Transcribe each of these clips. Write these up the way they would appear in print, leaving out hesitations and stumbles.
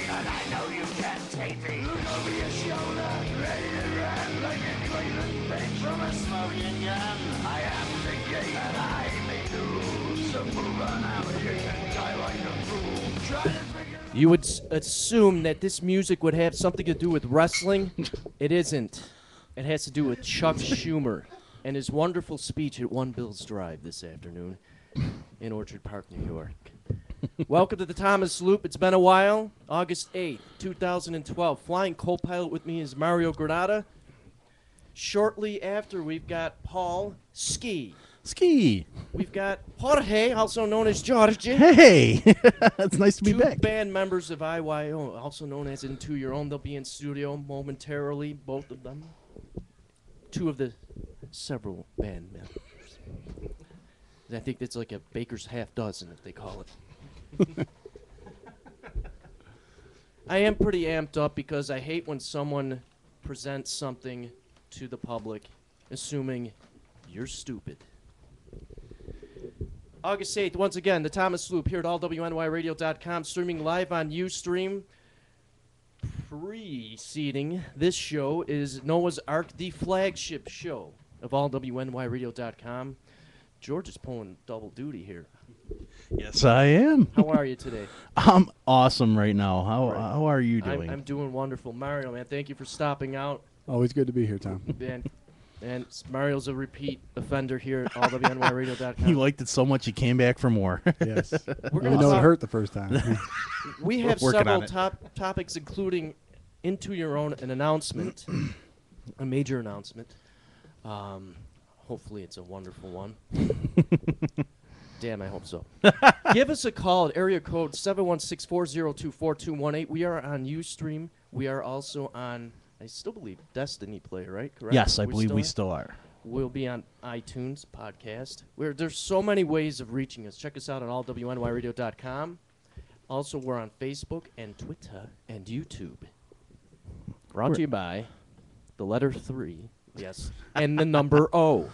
And I know you can't take me. Look over your shoulder, ready to run like a Cleveland thing from a smoking gun. I am the gate and I make the rules. So move on out, you can die like a fool. Try to figure You would assume that this music would have something to do with wrestling. It isn't. It has to do with Chuck Schumer and his wonderful speech at One Bill's Drive this afternoon in Orchard Park, New York. Welcome to the Thomas Loop. It's been a while. August 8th, 2012. Flying co-pilot with me is Mario Granata. Shortly after, we've got Paul Ski. We've got Jorge, also known as Jorge. Hey, it's nice to be Two back. band members of IYO, also known as Into Your Own. They'll be in studio momentarily, both of them. Two of the several band members. I think that's like a baker's half dozen, if they call it. I am pretty amped up because I hate when someone presents something to the public assuming you're stupid. August 8th, once again, the Thomas Loop here at allwnyradio.com, streaming live on Ustream. Preceding this show is Noah's Ark, the flagship show of allwnyradio.com. George is pulling double duty here. Yes, I am. How are you today? I'm awesome right now. How are you doing? I'm doing wonderful. Mario, man, thank you for stopping out. Always good to be here, Tom. And Mario's a repeat offender here at allwnyradio.com. You liked it so much you came back for more. Yes. We're Even gonna though it talk- hurt the first time. We have working several on it. topics, including Into Your Own, an announcement, a major announcement. Hopefully it's a wonderful one. Damn, I hope so. Give us a call at area code 716-402-4218. We are on Ustream. We are also on, I still believe, Destiny Play, right? Correct? Yes, I We believe we are? still are. We'll be on iTunes podcast. There's so many ways of reaching us. Check us out on allwnyradio.com. Also, we're on Facebook and Twitter and YouTube. Brought to you by the letter 3, yes, and the number O.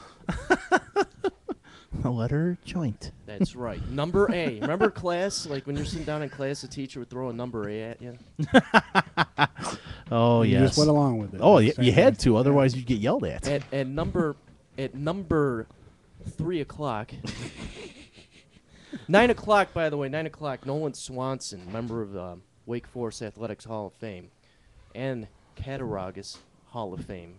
The letter joint. That's right. Number A. Remember class? Like when you're sitting down in class, the teacher would throw a number A at you. Oh, You yes. just went along with it. Oh, That's you had fantastic. to, otherwise you'd get yelled at. At number 3 o'clock. 9 o'clock, by the way, 9 o'clock, Nolan Swanson, member of Wake Forest Athletics Hall of Fame and Cattaraugus Hall of Fame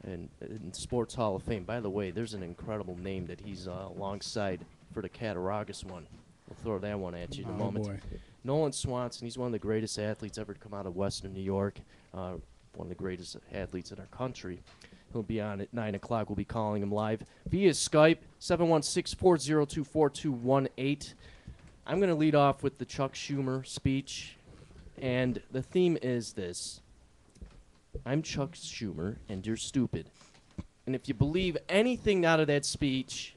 and Sports Hall of Fame. By the way, there's an incredible name that he's alongside for the Cattaraugus one. We'll throw that one at you in a moment. Boy. Nolan Swanson, he's one of the greatest athletes ever to come out of Western New York, one of the greatest athletes in our country. He'll be on at 9 o'clock. We'll be calling him live via Skype, 716-402-4218. I'm going to lead off with the Chuck Schumer speech, and the theme is this. I'm Chuck Schumer, and you're stupid. And if you believe anything out of that speech,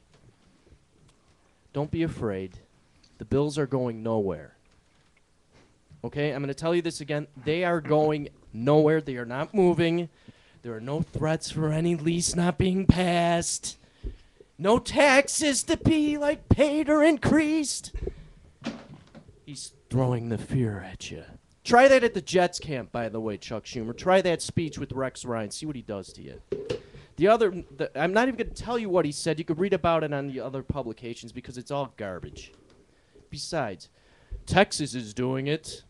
don't be afraid. The Bills are going nowhere. Okay, I'm going to tell you this again. They are going nowhere. They are not moving. There are no threats for any lease not being passed. No taxes to be like paid or increased. He's throwing the fear at you. Try that at the Jets camp, by the way, Chuck Schumer. Try that speech with Rex Ryan. See what he does to you. I'm not even going to tell you what he said. You could read about it on the other publications because it's all garbage. Besides, Texas is doing it.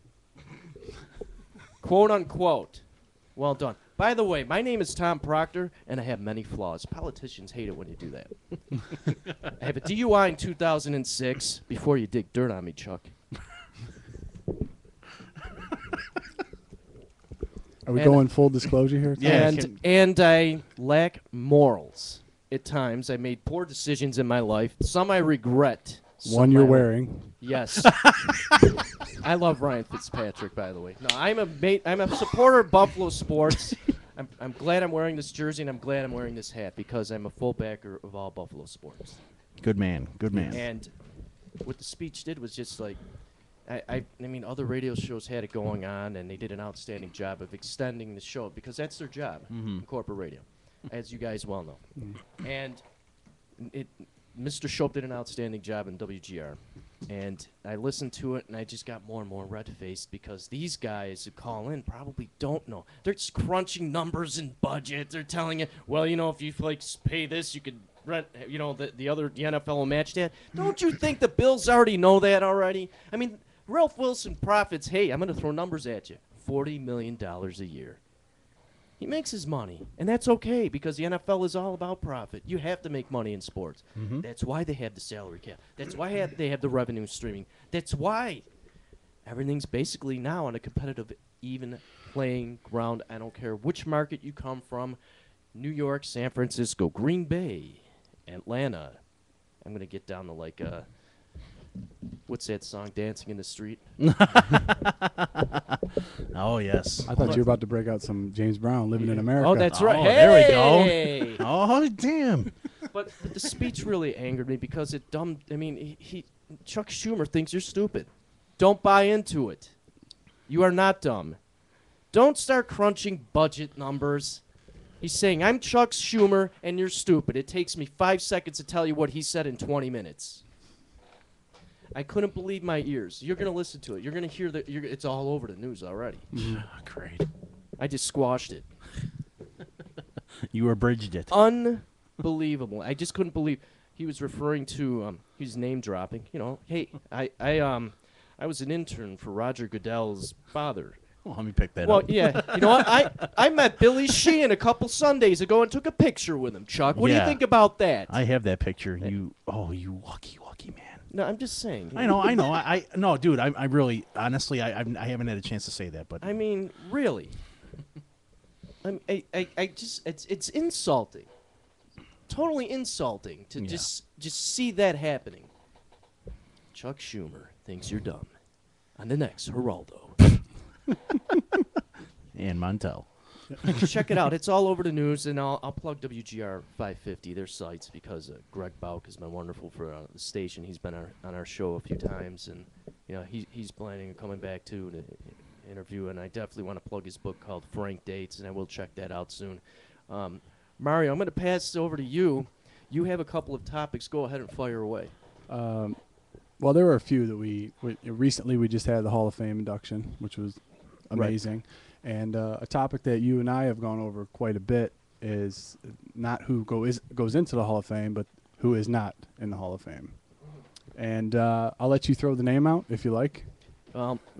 Quote, unquote. Well done. By the way, my name is Tom Proctor, and I have many flaws. Politicians hate it when you do that. I have a DUI in 2006. Before you dig dirt on me, Chuck. Are we going full disclosure here? Tom? Yeah. And I lack morals. At times, I made poor decisions in my life. Some I regret. One you're wearing. Yes. I love Ryan Fitzpatrick, by the way. No, I'm a supporter of Buffalo sports. I'm glad I'm wearing this jersey, and I'm glad I'm wearing this hat because I'm a full backer of all Buffalo sports. Good man. Good man. And what the speech did was just like, I mean, other radio shows had it going on, and they did an outstanding job of extending the show because that's their job in corporate radio, as you guys well know. And Mr. Shope did an outstanding job in WGR. And I listened to it, and I just got more and more red-faced because these guys who call in probably don't know. They're just crunching numbers and budgets. They're telling you, well, if you pay this, you could rent. The NFL will match that. Don't you think the Bills already know that already? I mean, Ralph Wilson profits. Hey, I'm going to throw numbers at you: $40 million a year. He makes his money, and that's okay because the NFL is all about profit. You have to make money in sports. Mm-hmm. That's why they have the salary cap. That's why they have the revenue streaming. That's why everything's basically now on a competitive, even playing ground. I don't care which market you come from, New York, San Francisco, Green Bay, Atlanta. I'm going to get down to what's that song, Dancing in the Street? Oh, yes. I thought you were about to break out some James Brown, Living in America. Oh, that's right. Oh, Hey! there we go. Oh, damn. But the speech really angered me because it Chuck Schumer thinks you're stupid. Don't buy into it. You are not dumb. Don't start crunching budget numbers. He's saying, I'm Chuck Schumer and you're stupid. It takes me 5 seconds to tell you what he said in 20 minutes. I couldn't believe my ears. You're going to listen to it. You're going to hear that. It's all over the news already. Great. I just squashed it. You abridged it. Unbelievable. I just couldn't believe he was referring to. He was name dropping. Hey, I was an intern for Roger Goodell's father. Well, let me pick that Well, up. yeah. You know what? I met Billy Sheehan a couple Sundays ago and took a picture with him, Chuck. What do you Yeah. think about that? I have that picture. You lucky man. No, I'm just saying. I know. No, dude. I really, honestly, I haven't had a chance to say that, but I mean, really. It's insulting. Totally insulting to just see that happening. Chuck Schumer thinks you're dumb. On the next Geraldo. and Montel. Check it out. It's all over the news, and I'll plug WGR 550, their sites, because Greg Bauk has been wonderful for the station. He's been on our show a few times, and he's planning on coming back too to interview. And I definitely want to plug his book called Frank Dates, and I will check that out soon. Mario, I'm going to pass it over to you. You have a couple of topics. Go ahead and fire away. Well, there were a few that we recently we just had the Hall of Fame induction, which was amazing. Right. And a topic that you and I have gone over quite a bit is not who goes into the Hall of Fame, but who is not in the Hall of Fame. And I'll let you throw the name out if you like.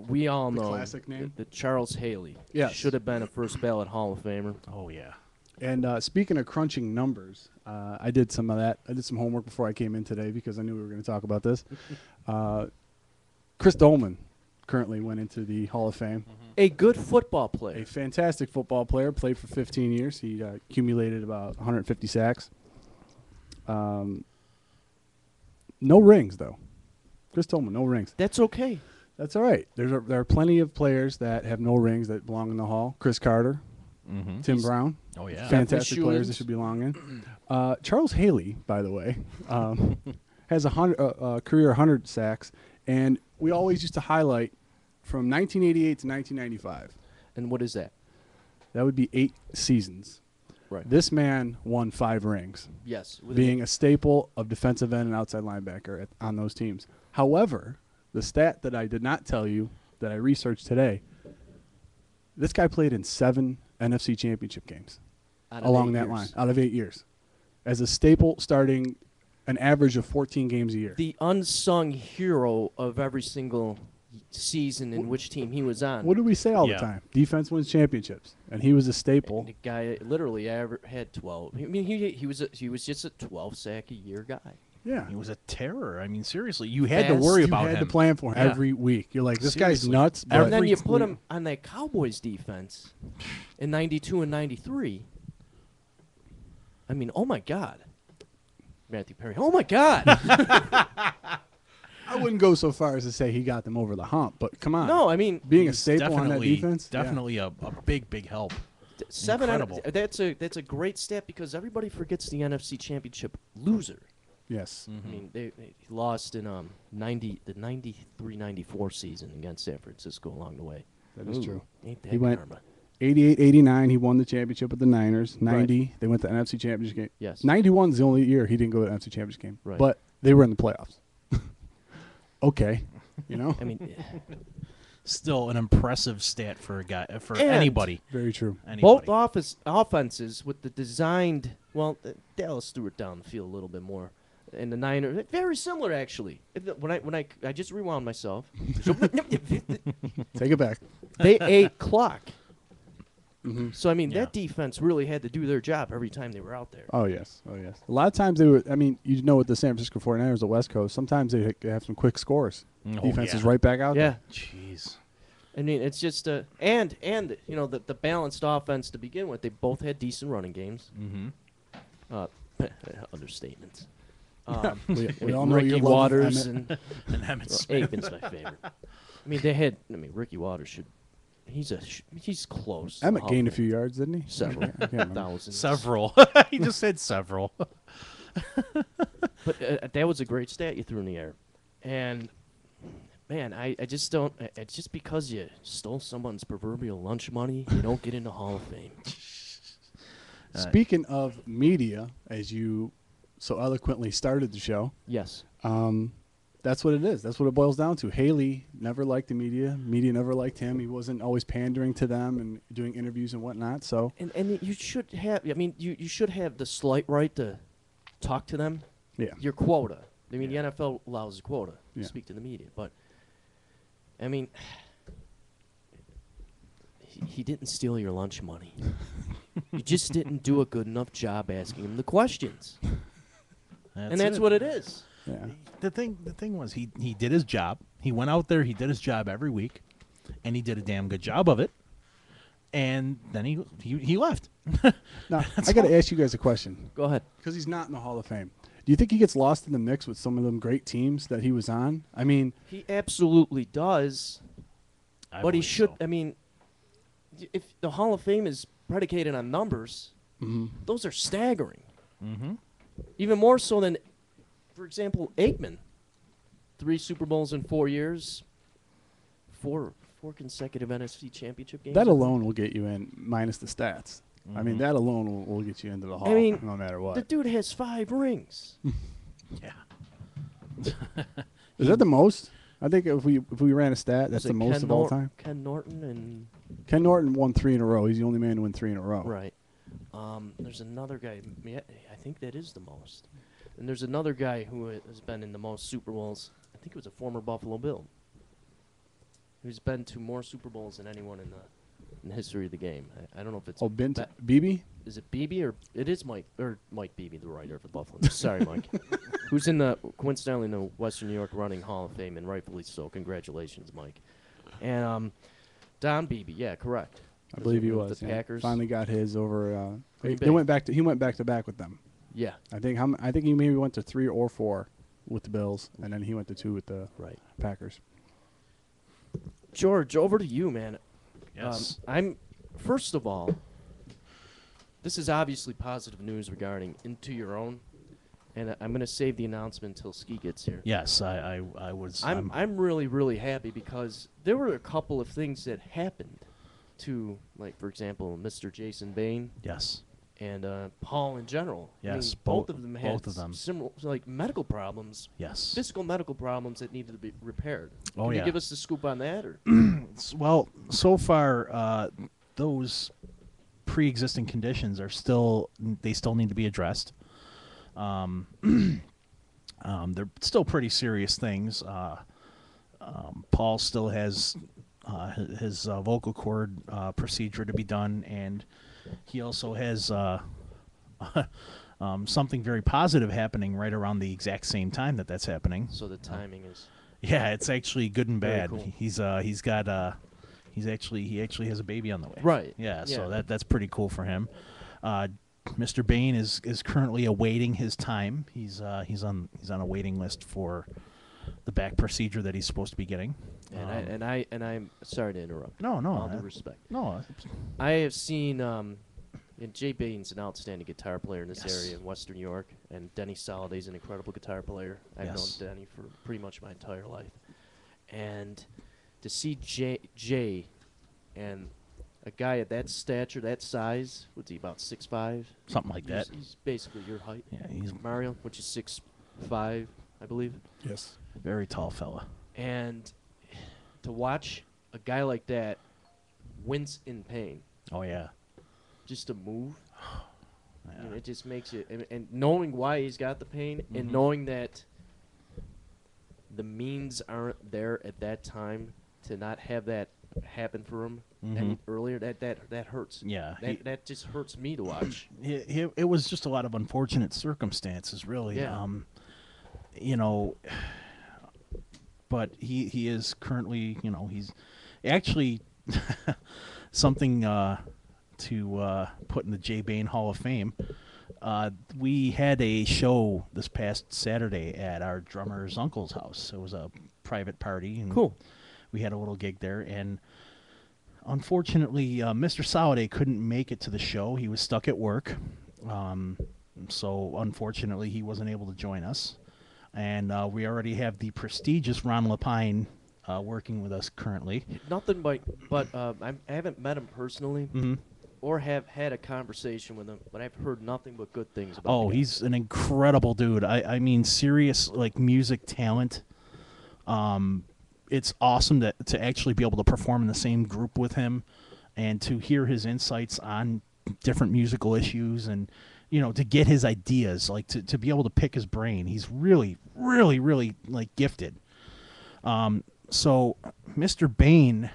We all know classic name, the Charles Haley. Yes. Should have been a first ballot Hall of Famer. Oh yeah. And speaking of crunching numbers, I did some of that. I did some homework before I came in today because I knew we were going to talk about this. Chris Dolman currently went into the Hall of Fame. Mm-hmm. A good football player. A fantastic football player. Played for 15 years. He accumulated about 150 sacks. No rings, though. Chris Dolman, no rings. That's okay. That's all right. There are plenty of players that have no rings that belong in the Hall. Chris Carter. Mm-hmm. Tim Brown. Oh, yeah. Fantastic players that should belong in. Charles Haley, by the way, has a career 100 sacks, and we always used to highlight from 1988 to 1995. And what is that? That would be 8 seasons. Right. This man won 5 rings. Yes. Being a staple of defensive end and outside linebacker on those teams. However, the stat that I did not tell you that I researched today, this guy played in 7 NFC championship games along that line out of 8 years as a staple, starting an average of 14 games a year. The unsung hero of every single season in which team he was on. What do we say all the time? Defense wins championships, and he was a staple. And the guy literally had 12. I mean, he was just a 12 sack a year guy. Yeah, he was a terror. I mean, seriously, you had to worry about him. You had to plan for him every week. You're like, this guy's nuts. But and then you put him on that Cowboys defense in 92 and 93. I mean, oh my God. Matthew Perry. Oh my God. I wouldn't go so far as to say he got them over the hump, but come on. No, I mean, being a staple on that defense, definitely a big help. 7 Incredible. That's a great stat because everybody forgets the NFC Championship loser. Yes. Mm-hmm. I mean, they lost in the 93-94 season against San Francisco along the way. That is true. Ain't that he went karma. 88, 89, he won the championship with the Niners. 90, they went to the NFC Championship game. Yes. 91 is the only year he didn't go to the NFC Championship game. Right. But they were in the playoffs. Okay, you know? I mean, Still an impressive stat for a guy, for And- anybody. Very true. Anybody. both offenses with the designed. Well, Dallas threw it down the field a little bit more, and the Niners very similar actually. When I just rewound myself, Take it back. they ate clock. Mm-hmm. So I mean, Yeah. that defense really had to do their job every time they were out there. Oh, yes. Oh, yes. A lot of times they were, I mean, you know, with the San Francisco 49ers, the West Coast, sometimes they have some quick scores. Oh, Defense yeah. is right back out Yeah, there. Jeez. I mean, it's just and you know the balanced offense to begin with. They both had decent running games. Mm-hmm. Understatement. We all know Ricky your love of Waters Emmett. And Emmett well, Smith. Aikman's my favorite. I mean, they had. I mean, Ricky Waters should. He's close. to Emmett the gained a Hall of few yards, didn't he? Several. I can't remember. Thousands. Several. He just said several. But that was a great stat you threw in the air. And, man, I just don't. It's just because you stole someone's proverbial lunch money, you don't get into Hall of Fame. Speaking of media, as you so eloquently started the show, Yes. that's what it is. That's what it boils down to. Haley never liked the media. Media never liked him. He wasn't always pandering to them and doing interviews and whatnot. So, And you should have. I mean, you should have the slight right to talk to them. yeah. Your quota. I mean, the NFL allows a quota Yeah. to speak to the media, but I mean, he didn't steal your lunch money. You just didn't do a good enough job asking him the questions, and that's it. what it is. Yeah. The thing was he did his job. He went out there. He did his job every week, and he did a damn good job of it. And then he left. Now, I got to ask you guys a question Go ahead. because he's not in the Hall of Fame. Do you think he gets lost in the mix with some of them great teams that he was on? I mean, He absolutely does, I but he believe should. so. I mean, if the Hall of Fame is predicated on numbers, mhm. those are staggering. Mm-hmm. Even more so than, for example, Aikman. 3 Super Bowls in 4 years. Four consecutive NFC championship games. that alone will get you in, minus the stats. I mean, Mhm. that alone will get you into the Hall, mean, no matter what. The dude has 5 rings. Yeah. Is that the most? I think if we ran a stat, that's Was it the most Ken of all Nor- time. Ken Norton and Ken Norton won 3 in a row. He's the only man to win 3 in a row. right. There's another guy. I think that is the most. And there's another guy who has been in the most Super Bowls. I think it was a former Buffalo Bill. Who's been to more Super Bowls than anyone in the history of the game. I don't know if it's Oh, Bint, Ba- BB? is it Beebe or it is Mike Beebe, the writer for the Buffalo. Sorry, Mike. Who's coincidentally in the Western New York Running Hall of Fame, and rightfully so. Congratulations, Mike. And Don Beebe, yeah, correct. I believe he With was. the yeah. Packers. Finally got his over. Green They Bay. went back to. He went back to back with them. Yeah, I think he maybe went to 3 or 4 with the Bills, and then he went to 2 with the right. Packers. George, over to you, man. Yes. First of all, this is obviously positive news regarding Into Your Own, and I'm going to save the announcement until Ski gets here. Yes. I was. I'm really, really happy because there were a couple of things that happened to, like, for example, Mr. Jason Bain Yes. and Paul in general. I mean, Yes, both bo- of them had both of them. similar, like, medical problems, Yes. physical medical problems that needed to be repaired. Oh, Can yeah. you give us the scoop on that? Or? Well, so far, those pre-existing conditions are still need to be addressed. They're still pretty serious things. Paul still has his vocal cord procedure to be done, and he also has something very positive happening right around the exact same time that's happening. So the timing is. Yeah, it's actually good and Very bad. cool. He actually has a baby on the way. Right. Yeah, so Yeah. that's pretty cool for him. Mr. Bain is currently awaiting his time. He's on a waiting list for the back procedure that he's supposed to be getting. And I'm sorry to interrupt. No, All due that- respect. no. I have seen, and Jay Bain's an outstanding guitar player in this Yes. area in Western New York, and Denny Soliday's an incredible guitar player. I've Yes. known Denny for pretty much my entire life. And to see Jay and a guy at that stature, that size, what's he, about 6'5"? Something like that. He's basically your height. Yeah, he's Mario, which is 6'5", I believe. Yes. a very tall fella. And to watch a guy like that wince in pain, Oh yeah. just to move, Yeah. it just makes it. And knowing why he's got the pain, and knowing that the means aren't there at that time to not have that happen for him any earlier, that hurts. Yeah, That just hurts me to watch. it was just a lot of unfortunate circumstances, really. Yeah. You know, but he is currently, he's actually something to put in the Jay Bain Hall of Fame. We had a show this past Saturday at our drummer's uncle's house. It was a private party. And Cool. We had a little gig there, and unfortunately, Mr. Soliday couldn't make it to the show. He was stuck at work. So unfortunately, he wasn't able to join us. And we already have the prestigious Ron Lapine working with us currently. Nothing but I haven't met him personally or have had a conversation with him, but I've heard nothing but good things about him. Oh, he's an incredible dude. I mean, serious, like, music talent. It's awesome to actually be able to perform in the same group with him and to hear his insights on different musical issues and, to get his ideas, like to be able to pick his brain. He's really, really, really, like, gifted. So Mr. Bain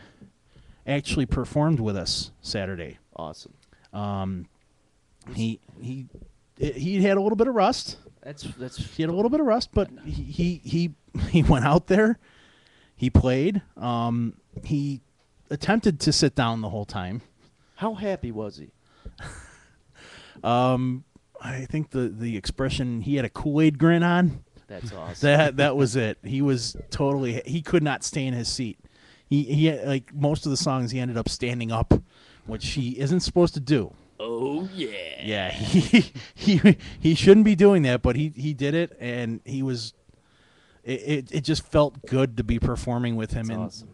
actually performed with us Saturday. Awesome. He had a little bit of rust. He had a little bit of rust, but he went out there. He played. He attempted to sit down the whole time. How happy was he? I think the expression, he had a Kool-Aid grin on. That's awesome. That was it. He was totally. He could not stay in his seat. He had, like, most of the songs, he ended up standing up, which he isn't supposed to do. Oh yeah. Yeah, he shouldn't be doing that, but he did it, and he was. It just felt good to be performing with him. That's and awesome.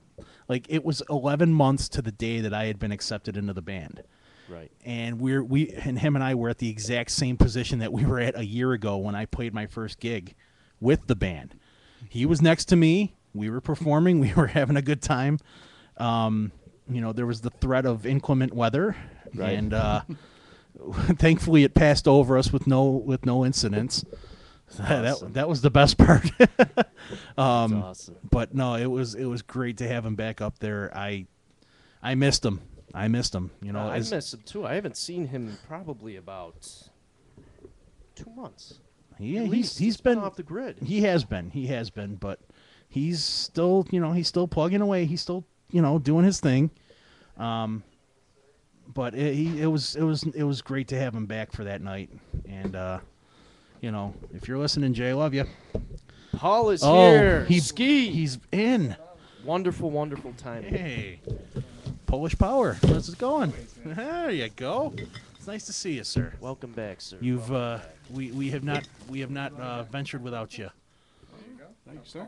Like, it was 11 months to the day that I had been accepted into the band. Right. And him and I were at the exact same position that we were at a year ago when I played my first gig with the band. He was next to me. We were performing. We were having a good time. There was the threat of inclement weather, Right. and thankfully it passed over us with no incidents. Awesome. That was the best part. That's awesome. But no, it was great to have him back up there. I missed him. I missed him. I miss him too. I haven't seen him probably about 2 months. Yeah, At least he's been off the grid. He has been, but he's still plugging away. He's still doing his thing. But it was great to have him back for that night. And if you're listening, Jay, I love you. Paul is here. He's in. Wonderful, wonderful time. Hey, Polish Power. How's it going? There you go. It's nice to see you, sir. Welcome back, sir. You've we have not ventured without you. Thank you, sir.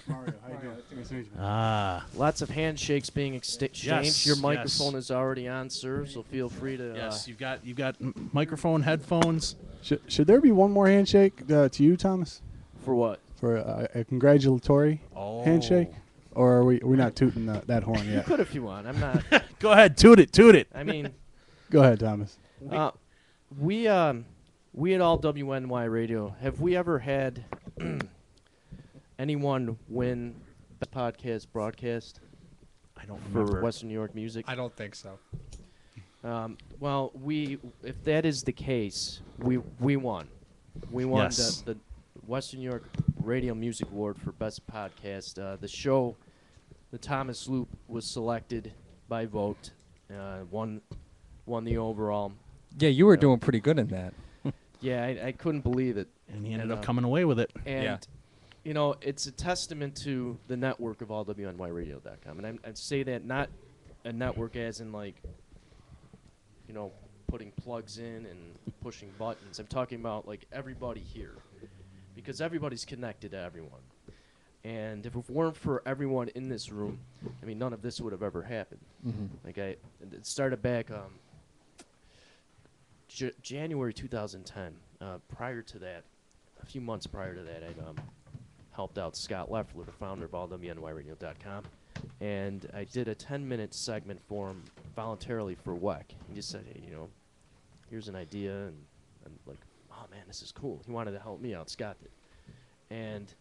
Mario, how you doing? Nice to meet you. Ah, Lots of handshakes being exchanged. Yes, Your yes. microphone is already on, sir, so feel free to. yes. You've got microphone, headphones. Should there be one more handshake to you, Thomas, For what? for a congratulatory handshake? Or are we not tooting that horn You yet? could if you want. I'm not. Go ahead, toot it. I mean, Go ahead, Thomas. we at all WNY Radio, have we ever had anyone win the podcast broadcast I don't for remember. Western New York music? I don't think so. Well, if that is the case, we won. We won Yes. the Western New York Radio Music Award for Best Podcast. The show, the Thomas Loop, was selected by vote, won the overall. Yeah, you were doing pretty good in that. Yeah, I couldn't believe it. And he ended up uh, coming away with it. And, it's a testament to the network of allwnyradio.com. And I say that not a network as in, like, putting plugs in and pushing buttons. I'm talking about, like, everybody here. Because everybody's connected to everyone. And if it weren't for everyone in this room, I mean, none of this would have ever happened. Mm-hmm. Like it started back January 2010. Prior to that, a few months prior to that, I'd helped out Scott Leffler, the founder of allwnyradio.com, and I did a 10-minute segment for him voluntarily for WEC. He just said, hey, here's an idea, and I'm like, oh man, this is cool. He wanted to help me out, Scott did. And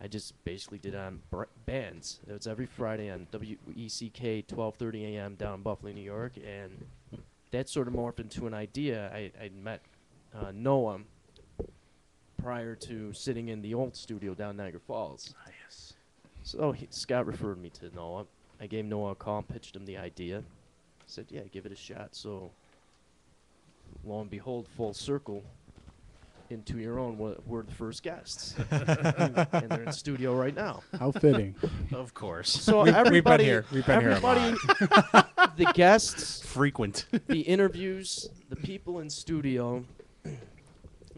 I just basically did it on bands. It was every Friday on WECK, 12:30 a.m. down in Buffalo, New York, and that sort of morphed into an idea. I met Noah prior to sitting in the old studio down in Niagara Falls. Yes. So Scott referred me to Noah. I gave Noah a call and pitched him the idea. Said, yeah, give it a shot. So lo and behold, full circle, into your own, we're the first guests. And they're in studio right now. How fitting. Of course. So We've been everybody, here. We've been here a everybody, the guests, Frequent. the interviews, the people in studio,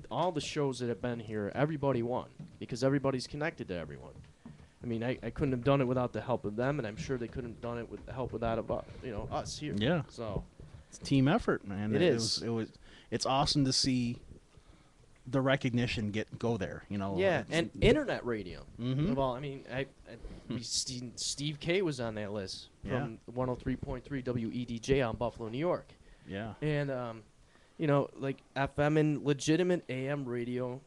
all the shows that have been here, everybody won because everybody's connected to everyone. I mean, I couldn't have done it without the help of them, and I'm sure they couldn't have done it with the help without us here. Yeah. So It's a team effort, man. It is. It's awesome to see the recognition go there. yeah, and internet radio. Mhm. Of all, I mean, Steve K was on that list from 103.3 WEDJ on Buffalo, New York. Yeah. And, like FM and legitimate AM radio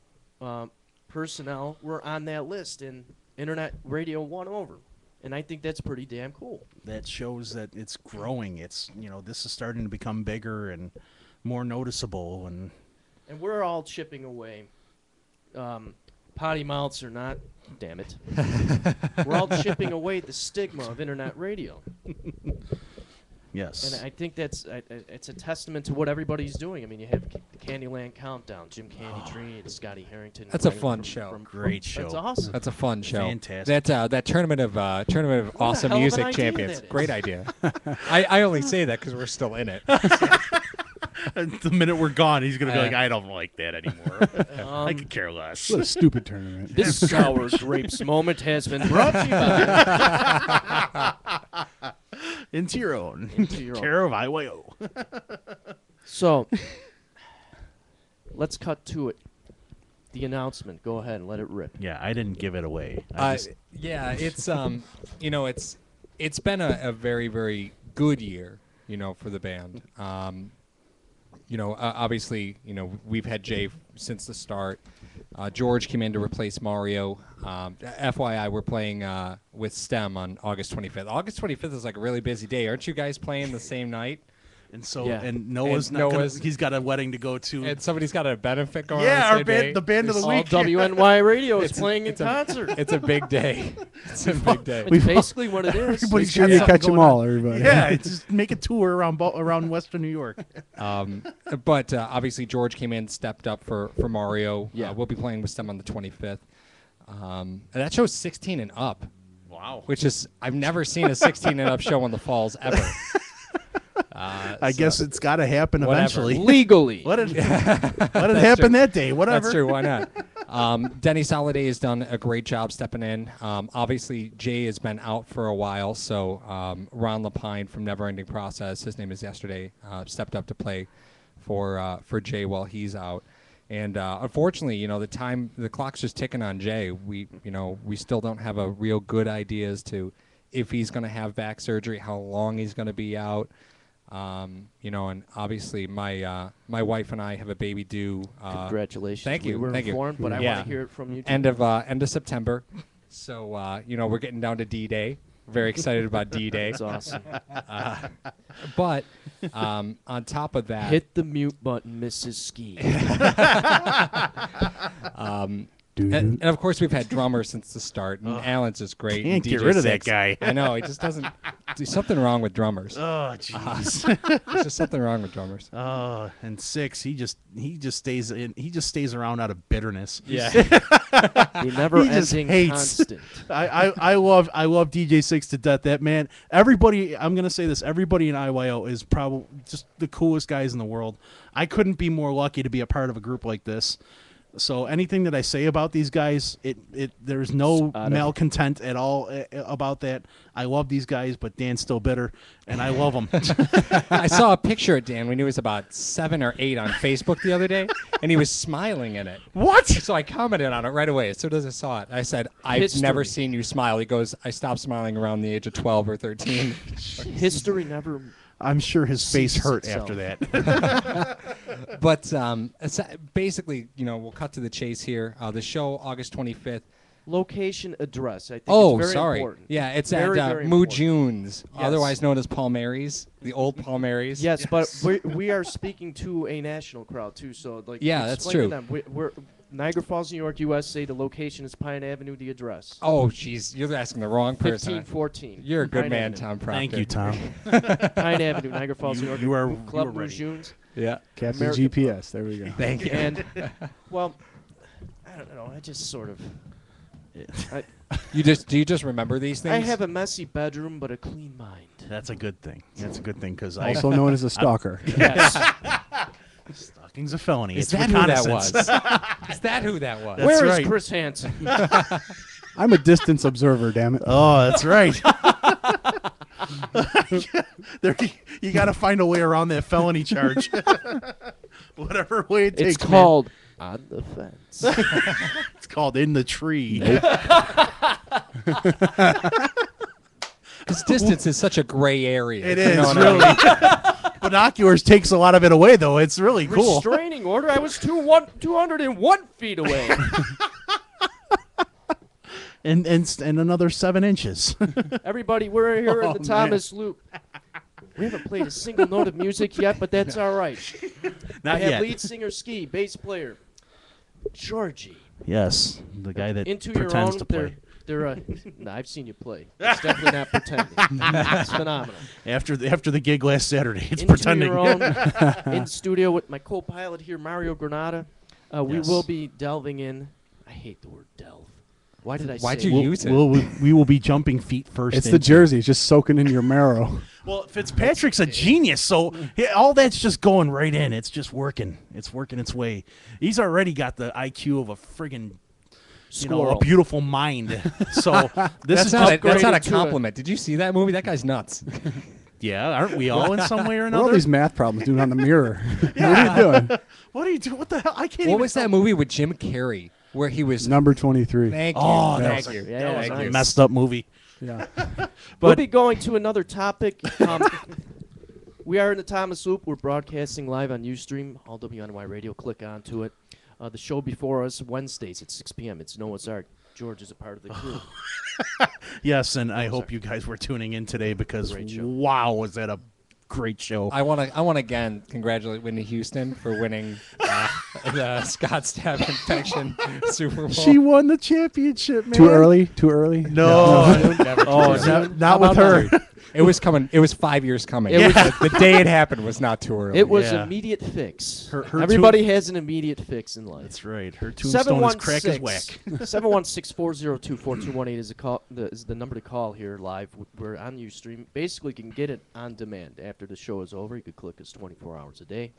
personnel were on that list, and internet radio won over. And I think that's pretty damn cool. That shows that it's growing. It's, this is starting to become bigger and more noticeable. And we're all chipping away. Potty mouths or not, damn it. We're all chipping away at the stigma of internet radio. yes. And I think that's it's a testament to what everybody's doing. I mean, you have the Candyland Countdown, Jim Candy Tree, Scotty Harrington. That's a fun show. Great show. That's awesome. That's a fun show. Fantastic. That tournament of awesome hell of an music idea champions. that is. Great idea. I only say that because we're still in it. The minute we're gone, he's going to be like, I don't like that anymore. I could care less. What a stupid tournament. This sour grapes moment has been brought to you by Into your own. Into Your Own. Care of IYO. So, let's cut to it. The announcement. Go ahead and let it rip. Yeah, I didn't give it away. Yeah, it's it's been a very, very good year, for the band. Obviously, we've had Jay since the start. George came in to replace Mario. FYI, we're playing with STEM on August 25th. August 25th is like a really busy day. Aren't you guys playing the same night? And so, Yeah. and Noah's And not. Noah's- He's got a wedding to go to. And somebody's got a benefit going on. yeah, the our same day. band, the band of the All week. WNY radio is It's- playing in it's a- concert. It's a big day. It's a big day. It's basically what it is. Everybody's Make sure got you something catch them going all, on. everybody. Yeah, just make a tour around Western New York. But obviously George came in, stepped up for Mario. Yeah. We'll be playing with STEM on the 25th. And that show's 16 and up, Wow. which is I've never seen a 16 and up show on the Falls ever. I guess it's got to happen Whatever. eventually. Legally. Let it happen that day. Whatever. That's true. Why not? Denny Soliday has done a great job stepping in. Obviously, Jay has been out for a while, so Ron Lapine from Neverending Process, his name is Yesterday, stepped up to play for Jay while he's out. And unfortunately, the clock's just ticking on Jay. We still don't have a real good idea as to if he's going to have back surgery, how long he's going to be out. And obviously my wife and I have a baby due. Congratulations. Thank you. We were Thank you. informed, but I Yeah. want to hear it from you too. End of September. So we're getting down to D-Day. Very excited about D-Day. That's awesome. But on top of that, Hit the mute button, Mrs. Ski. and of course we've had drummers since the start, and Alan's just great. Can't and get DJ rid of that Six. guy. I know, he just doesn't. There's something wrong with drummers. Oh, jeez. There's just something wrong with drummers. And Six, he just stays in. He just stays around out of bitterness. Yeah. The never He just ending hates. constant. I love DJ Six to death. That man. Everybody. I'm gonna say this. Everybody in IYO is probably just the coolest guys in the world. I couldn't be more lucky to be a part of a group like this. So anything that I say about these guys, there's no Out of- malcontent at all about that. I love these guys, but Dan's still bitter, and I love him. I saw a picture of Dan when he was about 7 or 8 on Facebook the other day, and he was smiling in it. What? So I commented on it right away as soon as I saw it. I said, "I've History. never seen you smile." He goes, "I stopped smiling around the age of 12 or 13." History never. I'm sure his face Sees hurt itself. after that. But basically, we'll cut to the chase here. The show, August 25th. Location, address. I think Oh, it's very sorry. important. Yeah, it's Very, at very important. Mujunes, Yes. otherwise known as Palmary's, the old Palmary's. Yes, but we are speaking to a national crowd too. So like, Yeah, that's explain to true. them. We're Niagara Falls, New York, USA. The location is Pine Avenue. The address. Oh, jeez, you're asking the wrong person. 1514. You're a good Pine man, Avenue. Tom Proctor. Thank you, Tom. Pine Avenue, Niagara Falls, New York. you are Club ready. Mujunes. Yeah. Captain American GPS. There we go. Thank you. And well, I don't know. I just sort of. Do you just remember these things? I have a messy bedroom, but a clean mind. That's a good thing. That's a good thing because I Also known as a stalker. Yes. stalking's a felony. Is It's that who that reconnaissance. was? Is that who that was? That's Where is right. Chris Hansen? I'm a distance observer, damn it. Oh, that's right. You got to find a way around that felony charge. Whatever way it takes. It's called On the Fence. Man. It's called In the Tree. Because distance is such a gray area. It you is know what I mean? really. Binoculars takes a lot of it away, though. It's really cool. Restraining order. I was 201 feet away. And another 7 inches. Everybody, we're here in Oh, the Thomas Loop. We haven't played a single note of music yet, but that's all right. Not I have yet. lead singer Ski, bass player Jorge. Yes, the guy that Into your pretends own. to play. They're no, I've seen you play. It's definitely not pretending. It's phenomenal. After the gig last Saturday, it's Into pretending. your own. In studio with my co-pilot here, Mario Granata. We Yes. will be delving in. I hate the word delve. Why did I Why'd say you it? use it? We will be jumping feet first. It's the jersey. It's just soaking into your marrow. Well, Fitzpatrick's a genius, so all that's just going right in. It's just working. It's working its way. He's already got the IQ of a friggin' a Squirrel. beautiful mind. So this That's is not, just that's not a upgraded to compliment. Did you see that movie? That guy's nuts. yeah. Aren't we all in some way or What are all another? these math problems doing on the mirror? What are you doing? What are you doing? What the hell? I can't. What even was that movie with Jim Carrey where he was? Number 23. Thank you. Oh, that thank was, you. Yeah, that was nice. a messed up movie. Yeah. We'll But be going to another topic. We are in the Thomas Loop. We're broadcasting live on Ustream, all WNY Radio. Click onto it. The show before us, Wednesdays at 6 p.m. It's Noah's Ark. George is a part of the crew. yes, and I hope you guys were tuning in today because Great show. wow, was that a great show. I want to again congratulate Whitney Houston for winning the Scott Staff Infection Super Bowl. She won the championship, man. Too early? Too early? No. Never Oh, too early. not with her. It was coming. It was 5 years coming. It was- The day it happened was not too early. It was Yeah. immediate fix. Her Everybody has an immediate fix in life. That's right. Her tombstone is crack as whack. 716-402-4218 is the number to call here live. We're on Ustream. Basically, you can get it on demand after the show is over. You could click us 24 hours a day.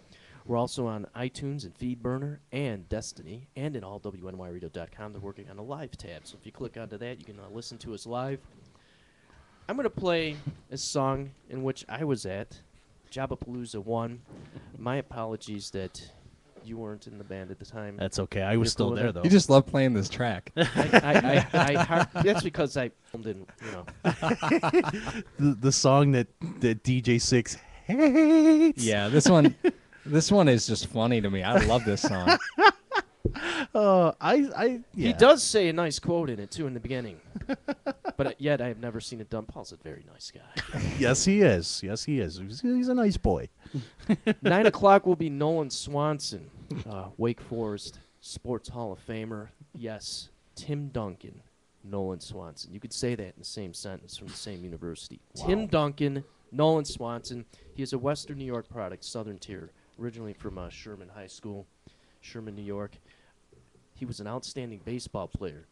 We're also on iTunes and FeedBurner and Destiny and in allwnyradio.com. They're working on a live tab. So if you click onto that, you can listen to us live. I'm going to play a song in which I was at, Jabapalooza 1. My apologies you weren't in the band at the time. That's okay. I was You're still cool with there, that? though. You just love playing this track. That's because I didn't, the song that DJ Six hates. Yeah, this one is just funny to me. I love this song. Yeah. He does say a nice quote in it, too, in the beginning. But yet I have never seen it done. Paul's a very nice guy. Yes, he is. Yes, he is. He's a nice boy. 9 o'clock will be Nolan Swanson, Wake Forest Sports Hall of Famer. Yes, Tim Duncan, Nolan Swanson. You could say that in the same sentence from the same university. Wow. Tim Duncan, Nolan Swanson. He is a Western New York product, Southern Tier, originally from Sherman High School, Sherman, New York. He was an outstanding baseball player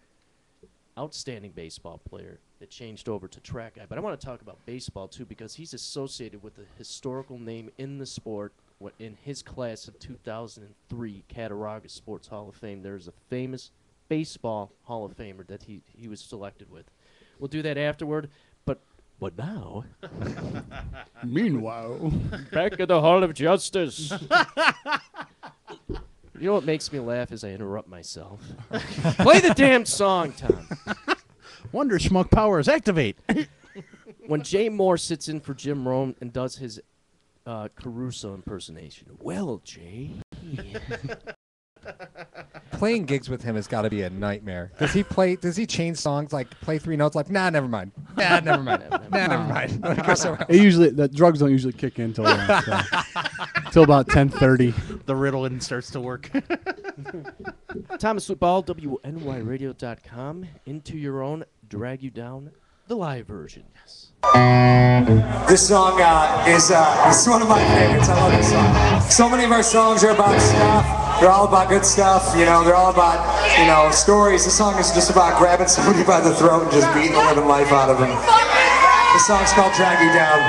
that changed over to track guy. But I want to talk about baseball, too, because he's associated with a historical name in the sport in his class of 2003 Cattaraugus Sports Hall of Fame. There's a famous baseball Hall of Famer that he was selected with. We'll do that afterward, but now, Meanwhile, back at the Hall of Justice. You know what makes me laugh is I interrupt myself. Play the damn song, Tom. Wonder Schmuck powers activate. When Jay Moore sits in for Jim Rome and does his Caruso impersonation. Well, Jay. Playing gigs with him has got to be a nightmare. Does he change songs, like play 3 notes, like, nah, never mind. Nah, never mind. Nah, never mind. the drugs don't usually kick in until about 10:30. The Ritalin starts to work. Thomas Football, WNYRadio.com. Into Your Own, Drag You Down, the live version. Yes. This song is one of my favorites. I love this song. So many of our songs are about stuff. They're all about good stuff. You know, they're all about, stories. This song is just about grabbing somebody by the throat and just beating the living life out of them. This song's called Drag You Down.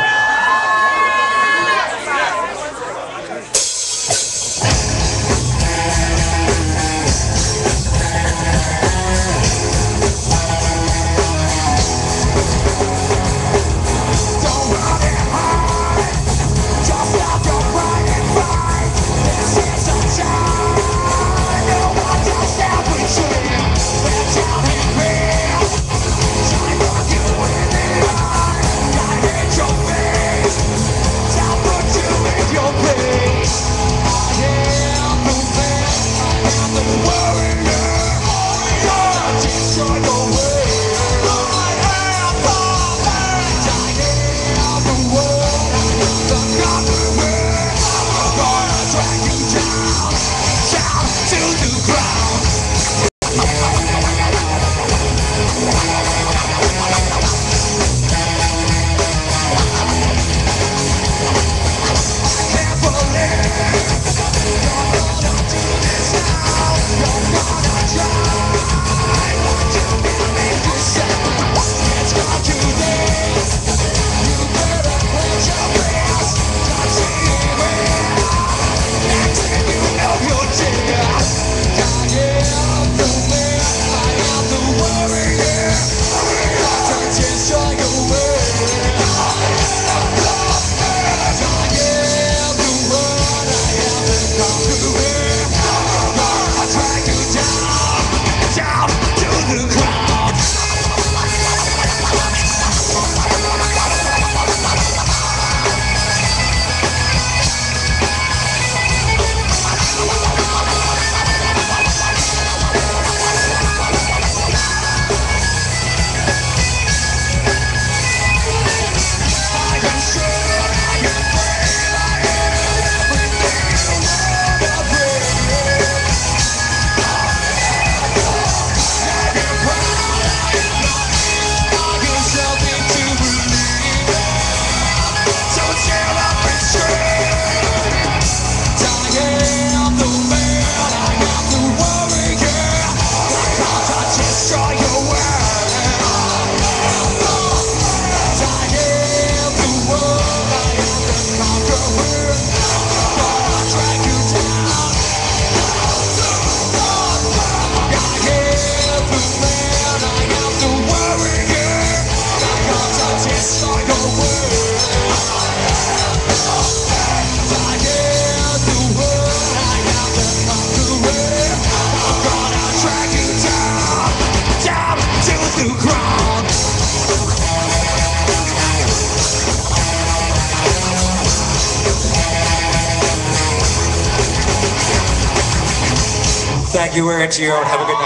Thank you. We're at your own. Have a good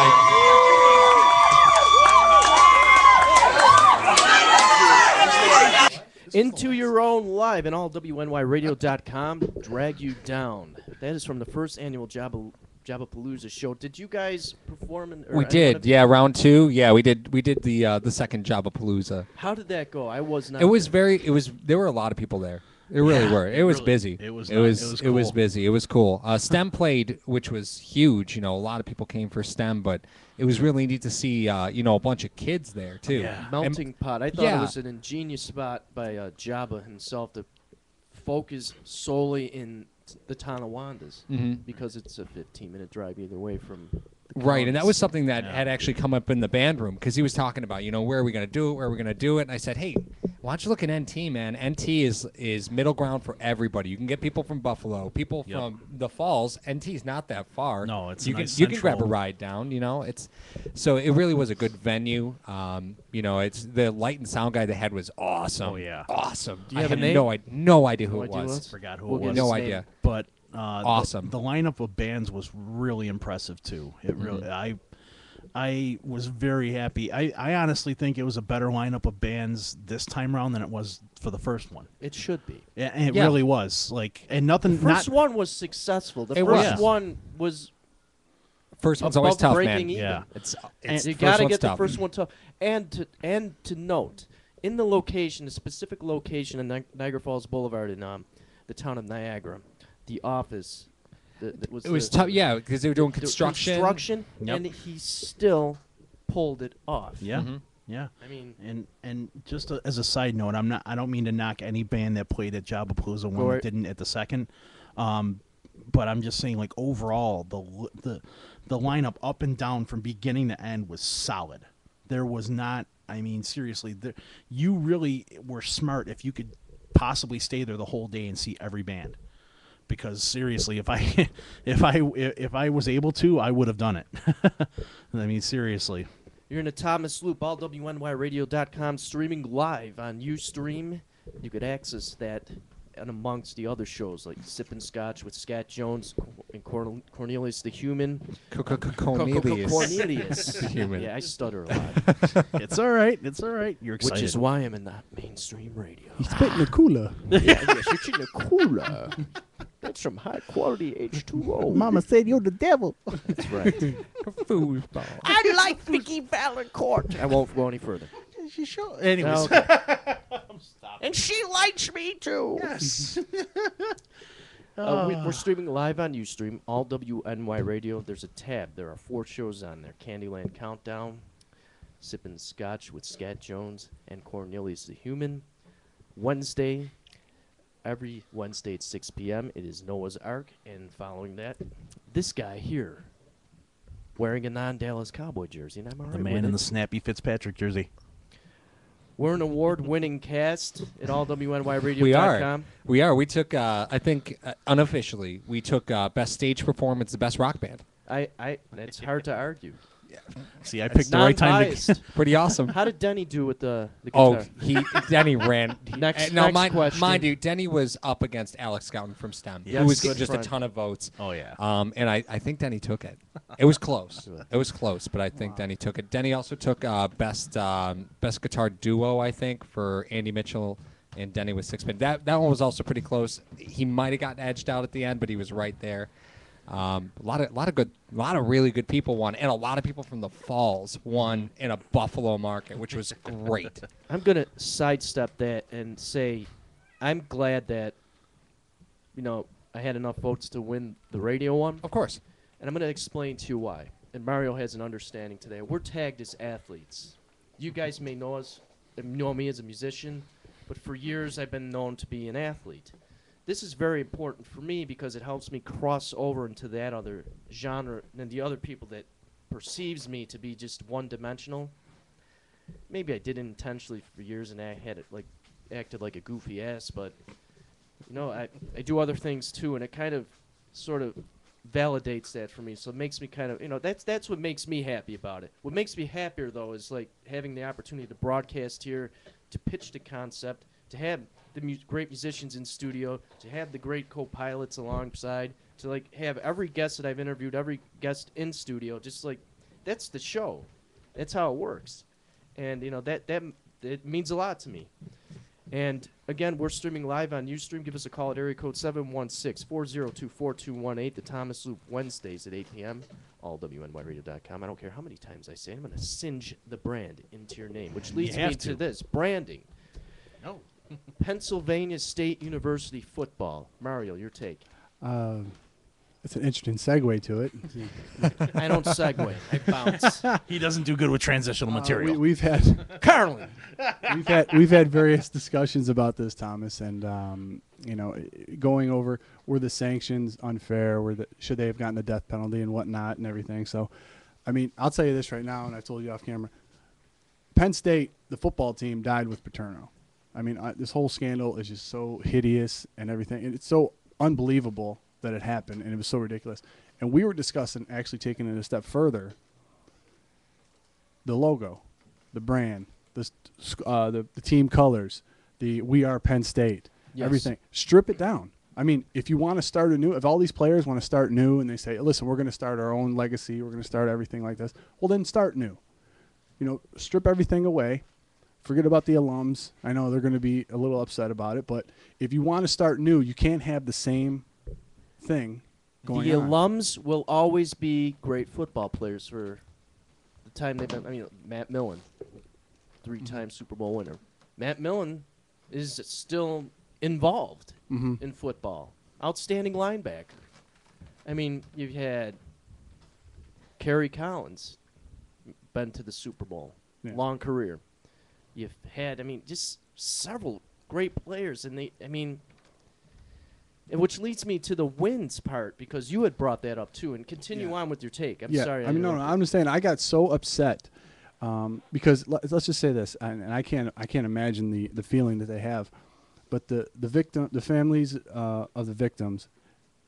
night. Into Your Own live and all WNYRadio.com. Drag You Down. That is from the first annual Jabapalooza show. Did you guys perform? We did, yeah. Round 2, yeah. We did the second Jabapalooza. How did that go? I was not. It was very. There were a lot of people there. It really were. It was busy. It was busy. It was cool. STEM played, which was huge. A lot of people came for STEM, but it was really neat to see a bunch of kids there too. Yeah. Melting pot. I thought it was an ingenious spot by Jabba himself to focus solely in the Tonawandas because it's a 15-minute drive either way from. Right, and that was something that Yeah. had actually come up in the band room because he was talking about, where are we going to do it, where are we going to do it, and I said, hey, why don't you look at NT, man? NT is middle ground for everybody. You can get people from Buffalo, people from the Falls. NT's not that far. No, it's you a can nice you can grab a central- ride down. So it really was a good venue. It's the light and sound guy they had was awesome. Oh, yeah. Awesome. Do you I have a had name? no idea who No it idea who was. else? Forgot who We'll it get was. his No name. idea. But Awesome. The lineup of bands was really impressive too. It really, I was very happy. I honestly think it was a better lineup of bands this time around than it was for the first one. It should be. And it Yeah. really was and nothing. First one was successful. The It first was. one was First one's always above tough, breaking man. even. Yeah. It's You first got to one's get the tough. first one tough. And to note, in the location, the specific location in Niagara Falls Boulevard in the town of Niagara, the office. It was tough, yeah, because they were doing construction. Yep. and he still pulled it off. Yeah, Mhm. yeah. I mean, And just as a side note, I don't mean to knock any band that played at Jabapalooza one Go that right. didn't at the second, but I'm just saying, like, overall, the lineup up and down from beginning to end was solid. There was not. I mean, seriously, you really were smart if you could possibly stay there the whole day and see every band. Because seriously, if I was able to, I would have done it. I mean, seriously. you're in the Thomas Loop, all WNYradio.com, streaming live on Ustream. You could access that and amongst the other shows like Sippin' Scotch with Scat Jones and Cornelius the Human. Cornelius. Cornelius. Human. Yeah, I stutter a lot, It's all right. It's all right. You're excited. which is why I'm in the mainstream radio. He's spitting the cooler. Yeah, yes, you're in a cooler. That's some high quality H2O. Mama said you're the devil. That's right. Foosball. I like Vicky Valancourt. I won't go any further. Sure. Anyways. Okay. And she likes me too. Yes. We're streaming live on Ustream, all WNY Radio. There's a tab. There are 4 shows on there. Candyland Countdown, Sippin' Scotch with Scat Jones and Cornelius the Human. Wednesday, every Wednesday at 6 p.m., it is Noah's Ark. And following that, this guy here, wearing a non-Dallas Cowboy jersey. And I'm all right The with man in it. the snappy Fitzpatrick jersey. We're an award-winning cast at allwnYradio.com. We are. We are. We took, I think, unofficially, we took Best Stage Performance, the Best Rock Band. That's hard to argue. See, I picked the right time to. Non-biased. Pretty awesome. How did Denny do with the guitar? Denny ran. Next mind question. you, Denny was up against Alex Scouten from STEM. Yes, who was good getting just friend. a ton of votes. Oh yeah. And I think Denny took it. It was close. It was close, but I think Denny took it. Denny also took best guitar duo, I think, for Andy Mitchell and Denny with 6-pin. That one was also pretty close. He might have gotten edged out at the end, but he was right there. A lot of really good people won, and a lot of people from the Falls won in a Buffalo market, which was great. I'm going to sidestep that and say I'm glad that, I had enough votes to win the radio one. Of course. And I'm going to explain to you why. And Mario has an understanding today. We're tagged as athletes. You guys may know me as a musician, but for years I've been known to be an athlete. This is very important for me because it helps me cross over into that other genre and the other people that perceives me to be just one-dimensional. Maybe I did it intentionally for years and I had it acted like a goofy ass, but I do other things too, and it kind of sort of validates that for me. So it makes me kind of that's what makes me happy about it. What makes me happier though is having the opportunity to broadcast here, to pitch the concept, to have the great musicians in studio, to have the great co-pilots alongside, to have every guest that I've interviewed, every guest in studio, just that's the show. That's how it works. And that it means a lot to me. And again, we're streaming live on Ustream. Give us a call at area code 716-402-4218. The Thomas Loop Wednesdays at 8 p.m. All WNYradio.com. I don't care how many times I say it. I'm going to singe the brand into your name, which leads me to this. Branding. No. Pennsylvania State University football. Mario, your take. It's an interesting segue to it. I don't segue. I bounce. He doesn't do good with transitional material. We've had Carlin. we've had various discussions about this, Thomas, and going over were the sanctions unfair, should they have gotten the death penalty and whatnot and everything. So, I mean, I'll tell you this right now, and I told you off camera. Penn State, the football team, died with Paterno. I mean, this whole scandal is just so hideous and everything, and it's so unbelievable that it happened, and it was so ridiculous. And we were discussing actually taking it a step further. The logo, the brand, the team colors, the "We Are Penn State," Yes. everything. Strip it down. I mean, if you want to start anew, if all these players want to start new and they say, "Listen, we're going to start our own legacy, we're going to start everything like this," well, then start new. Strip everything away. Forget about the alums. I know they're going to be a little upset about it, but if you want to start new, you can't have the same thing going The on. alums will always be great football players for the time they've been. I mean, Matt Millen, 3-time Super Bowl winner. Matt Millen is still involved in football. Outstanding linebacker. I mean, you've had Kerry Collins, been to the Super Bowl, long career. You've had, just several great players, and which leads me to the wins part, because you had brought that up too, and continue on with your take. I'm sorry. No, I'm just saying I got so upset because let's just say this, and I can't imagine the feeling that they have, but the families of the victims,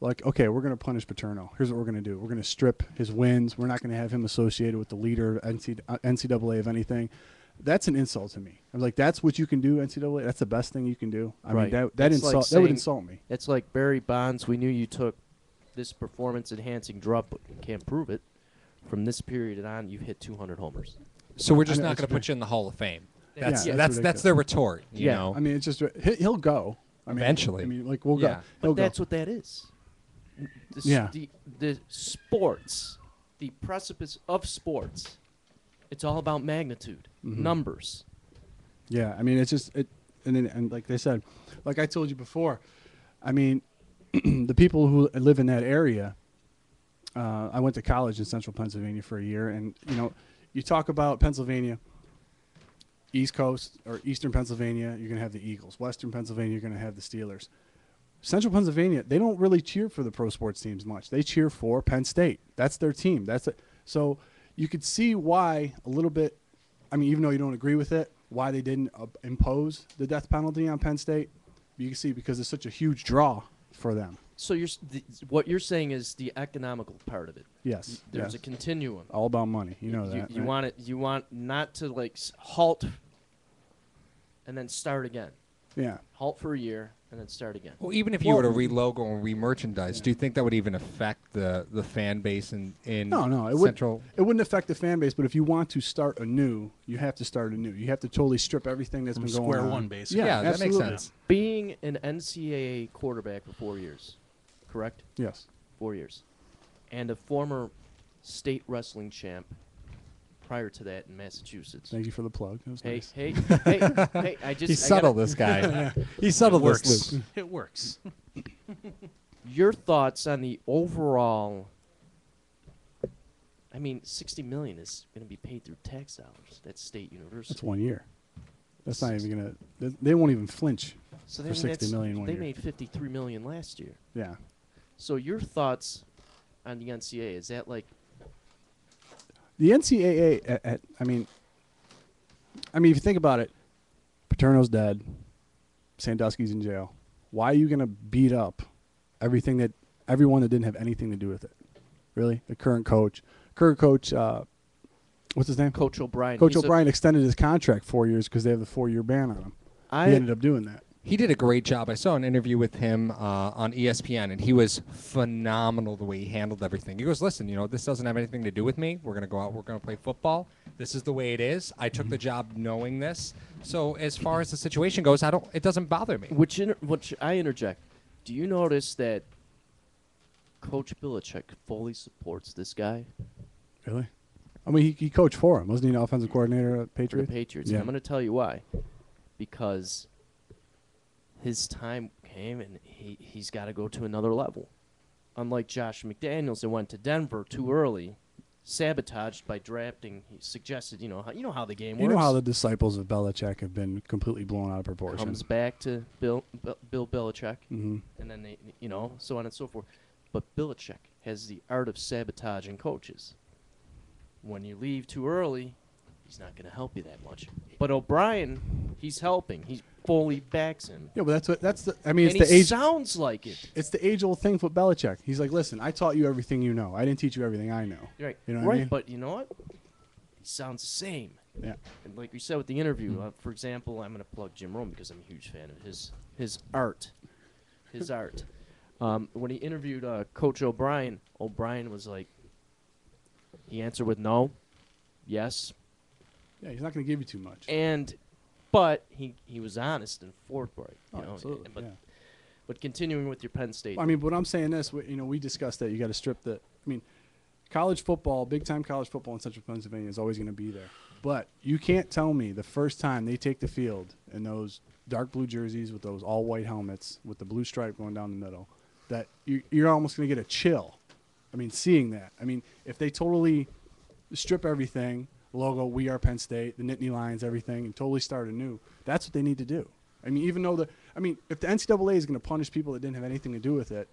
like, okay, we're going to punish Paterno. Here's what we're going to do. We're going to strip his wins. We're not going to have him associated with the leader of NCAA of anything. That's an insult to me. I'm like, that's what you can do, NCAA? That's the best thing you can do? I mean, that would insult me. It's like Barry Bonds. We knew you took this performance-enhancing drug, but you can't prove it. From this period on, you've hit 200 homers. So we're just not going to put you in the Hall of Fame. That's their retort. You know. I mean, it's just he'll go. Eventually. I mean, like, we'll go. But that's what that is. The sports, the precipice of sports. It's all about magnitude, numbers. Yeah, I mean, it's just and like they said, like I told you before, I mean, the people who live in that area. I went to college in central Pennsylvania for a year, and you talk about Pennsylvania, East Coast or Eastern Pennsylvania, you're gonna have the Eagles. Western Pennsylvania, you're gonna have the Steelers. Central Pennsylvania, they don't really cheer for the pro sports teams much. They cheer for Penn State. That's their team. That's it. So you could see why a little bit. I mean, even though you don't agree with it, why they didn't impose the death penalty on Penn State. You can see because it's such a huge draw for them. So what you're saying is the economical part of it. Yes. There's a continuum. All about money. You know that. You right? want it. You want not to halt and then start again. Yeah. Halt for a year and then start again. Well, even if you were to re-logo and re-merchandise, do you think that would even affect the fan base in No, Central? It wouldn't affect the fan base, but if you want to start anew, you have to start anew. You have to totally strip everything that's been going on. Square one, basically. Yeah, that makes absolutely. sense. Being an NCAA quarterback for 4 years, correct? Yes. 4 years. And a former state wrestling champ prior to that in Massachusetts. Thank you for the plug. That was Hey, nice. hey, I just... He's subtle, this guy. He's subtle, this Luke. It works. Your thoughts on the overall... I mean, $60 million is going to be paid through tax dollars. That's state university. That's 1 year. That's not even going to... They won't even flinch So for $60 million 1 They year. made $53 million last year. Yeah. So your thoughts on the NCAA, is that like... The NCAA, I mean, if you think about it, Paterno's dead. Sandusky's in jail. Why are you going to beat up everyone that didn't have anything to do with it? Really? The current coach. What's his name? Coach O'Brien. Coach O'Brien extended his contract 4 years because they have the 4-year ban on him. He ended up doing that. He did a great job. I saw an interview with him on ESPN, and he was phenomenal the way he handled everything. He goes, listen, this doesn't have anything to do with me. We're going to go out. We're going to play football. This is the way it is. I took the job knowing this. So as far as the situation goes, it doesn't bother me. Which I interject. Do you notice that Coach Belichick fully supports this guy? Really? I mean, he coached for him. Wasn't he an offensive coordinator at For the Patriots? Patriots. Yeah. And I'm going to tell you why. Because his time came and he's got to go to another level unlike Josh McDaniels that went to Denver too early, sabotaged by drafting. He suggested, you know how the game works. You know how the disciples of Belichick have been completely blown out of proportion. Comes back to Bill Belichick, Mm-hmm. and then they, so on and so forth. But Belichick has the art of sabotaging coaches. When you leave too early, he's not going to help you that much. But O'Brien, he's helping. He fully backs him. Yeah, but I mean, And it's the he age. sounds like it. It's the age-old thing with Belichick. He's like, listen, I taught you everything you know. I didn't teach you everything I know. Right. You know what I mean? But you know what? He sounds the same. Yeah. And like we said with the interview, for example, I'm going to plug Jim Rome because I'm a huge fan of his art. His art. When he interviewed Coach O'Brien, O'Brien was like, he answered with no, yes, Yeah, he's not going to give you too much. but he was honest and forthright. Oh, absolutely. But, yeah. but continuing with your Penn State. I mean, but I'm saying this. We discussed that you got to strip the. I mean, college football, big-time college football in Central Pennsylvania is always going to be there. But you can't tell me the first time they take the field in those dark blue jerseys with those all-white helmets with the blue stripe going down the middle that you're almost going to get a chill. I mean, seeing that. I mean, if they totally strip everything, logo, we are Penn State, the Nittany Lions, everything, and totally start anew, that's what they need to do. I mean, even though if the NCAA is going to punish people that didn't have anything to do with it,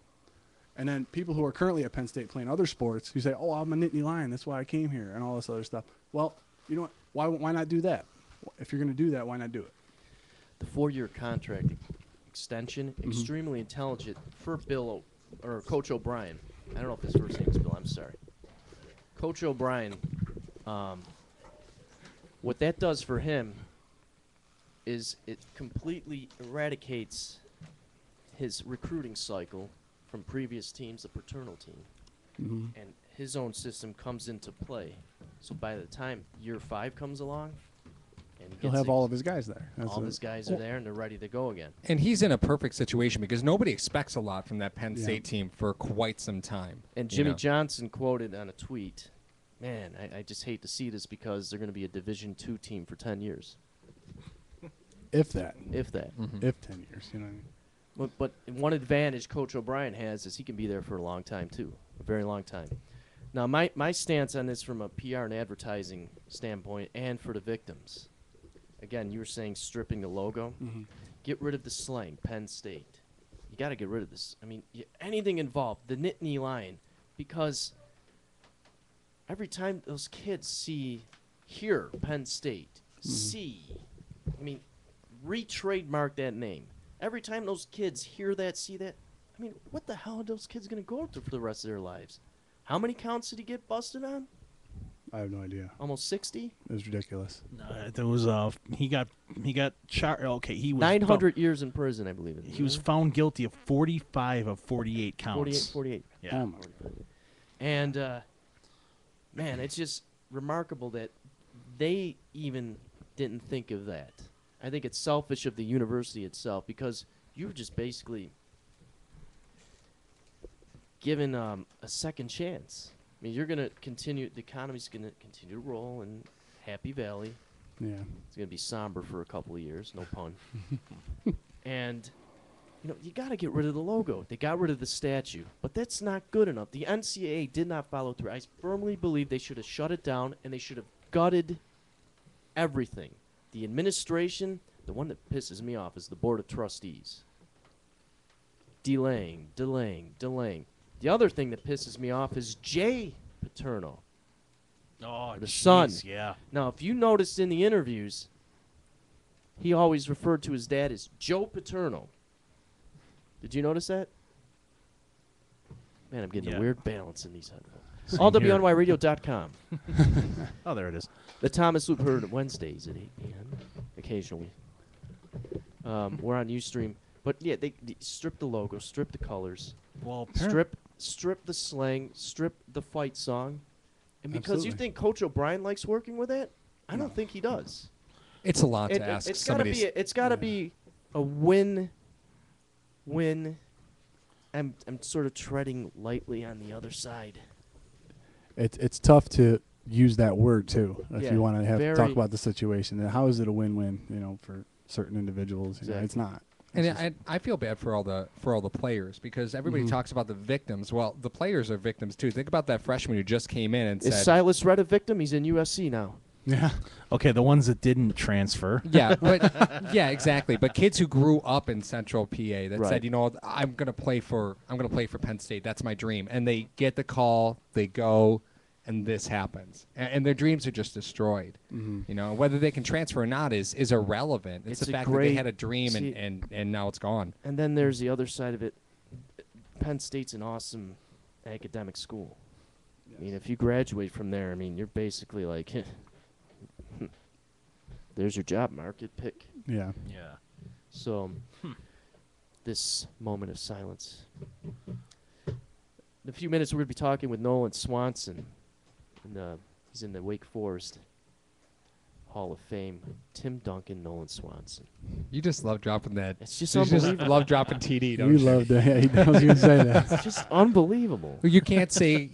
and then people who are currently at Penn State playing other sports who say, oh, I'm a Nittany Lion, that's why I came here, and all this other stuff. Well, you know what? Why not do that? If you're going to do that, why not do it? The 4-year contract extension, extremely intelligent for Coach O'Brien. I don't know if his first name is Bill. I'm sorry. Coach O'Brien, what that does for him is it completely eradicates his recruiting cycle from previous teams, the paternal team. Mm-hmm. And his own system comes into play. So by the time year 5 comes along, and He'll have all of his guys there. all his guys are there and they're ready to go again. And he's in a perfect situation because nobody expects a lot from that Penn Yeah. State team for quite some time. And you Jimmy know? Johnson quoted on a tweet, man, I just hate to see this because they're going to be a Division II team for 10 years, If that. if that. Mhm. If 10 years, you know what I mean? But one advantage Coach O'Brien has is he can be there for a long time, too, a very long time. Now, my stance on this from a PR and advertising standpoint and for the victims, again, you were saying stripping the logo. Mm-hmm. Get rid of the slang, Penn State. You got to get rid of this. I mean, anything involved, the Nittany Lion, because every time those kids hear Penn State, I mean, re-trademark that name. Every time those kids hear that, see that, I mean, what the hell are those kids going to go through for the rest of their lives? How many counts did he get busted on? I have no idea. Almost 60? It was ridiculous. There was he got charged. Okay, he was 900 years in prison, I believe. He was found guilty of 45 of 48 counts. 48. Yeah. Oh, my. And, man, it's just remarkable that they even didn't think of that. I think it's selfish of the university itself because you were just basically given a second chance. I mean, you're going to continue, the economy's going to continue to roll in Happy Valley. Yeah. It's going to be somber for a couple of years, no pun. And, you got to get rid of the logo. They got rid of the statue, but that's not good enough. The NCAA did not follow through. I firmly believe they should have shut it down, and they should have gutted everything. The administration, the one that pisses me off is the Board of Trustees. Delaying. The other thing that pisses me off is Jay Paterno. Oh, The son. Yeah. Now, if you noticed in the interviews, he always referred to his dad as Joe Paterno. Did you notice that? Man, I'm getting a weird balance in these headphones. AllWNYRadio.com. Oh, there it is. The Thomas Loop heard Wednesdays at 8 p.m. occasionally. We're on Ustream. But, yeah, they strip the logo, strip the colors, Well, strip the slang, strip the fight song. And because you Absolutely. think Coach O'Brien likes working with that, I don't No. think he does. It's a lot to ask It's gotta somebody. be. It's gotta be a win. I'm sort of treading lightly on the other side. It's tough to use that word too if Yeah, you want to talk very- about the situation. How is it a win-win? For certain individuals, Exactly. it's not. And I feel bad for all the players because everybody talks about the victims. Well, the players are victims too. Think about that freshman who just came in and Is said, Silas Red a victim? He's in USC now. Yeah. Okay, the ones that didn't transfer. Yeah, but yeah, exactly. But kids who grew up in Central PA that Right. said, you know, I'm gonna play for Penn State. That's my dream. And they get the call, they go, and this happens, and their dreams are just destroyed. You know, whether they can transfer or not is irrelevant. It's It's the a fact that they great- had a dream see- and now it's gone. And then there's the other side of it. Penn State's an awesome academic school. I mean, if you graduate from there, I mean, you're basically like, there's your job market pick. Yeah. Yeah. So, this moment of silence. In a few minutes, we're going to be talking with Nolan Swanson. And, he's in the Wake Forest Hall of Fame. Tim Duncan, Nolan Swanson. You just love dropping that. It's just You just unbelievable. love dropping TD, don't You you? love that. Yeah, I was going to say that. It's just unbelievable. You can't say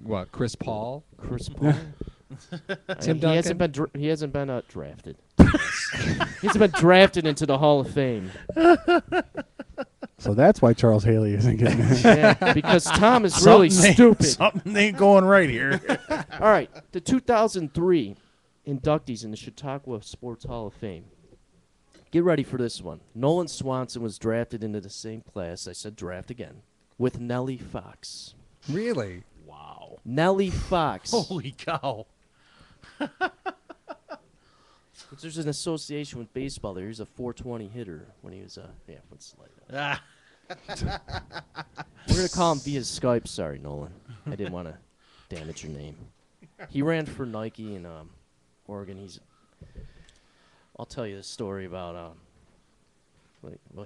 what, Chris Paul? Chris Paul. Tim He hasn't Duncan? been he hasn't been drafted. He hasn't been drafted into the Hall of Fame. So that's why Charles Haley isn't getting it. Yeah, because Tom is really stupid. Something ain't going right here. All right, the 2003 inductees in the Chautauqua Sports Hall of Fame. Get ready for this one. Nolan Swanson was drafted into the same class, I said draft again, with Nellie Fox. Really? Wow. Nellie Fox. Holy cow. There's an association with baseball there. He was a 420 hitter when he was let's slide that. We're going to call him via Skype. Sorry, Nolan. I didn't want to damage your name. He ran for Nike in Oregon. I'll tell you the story about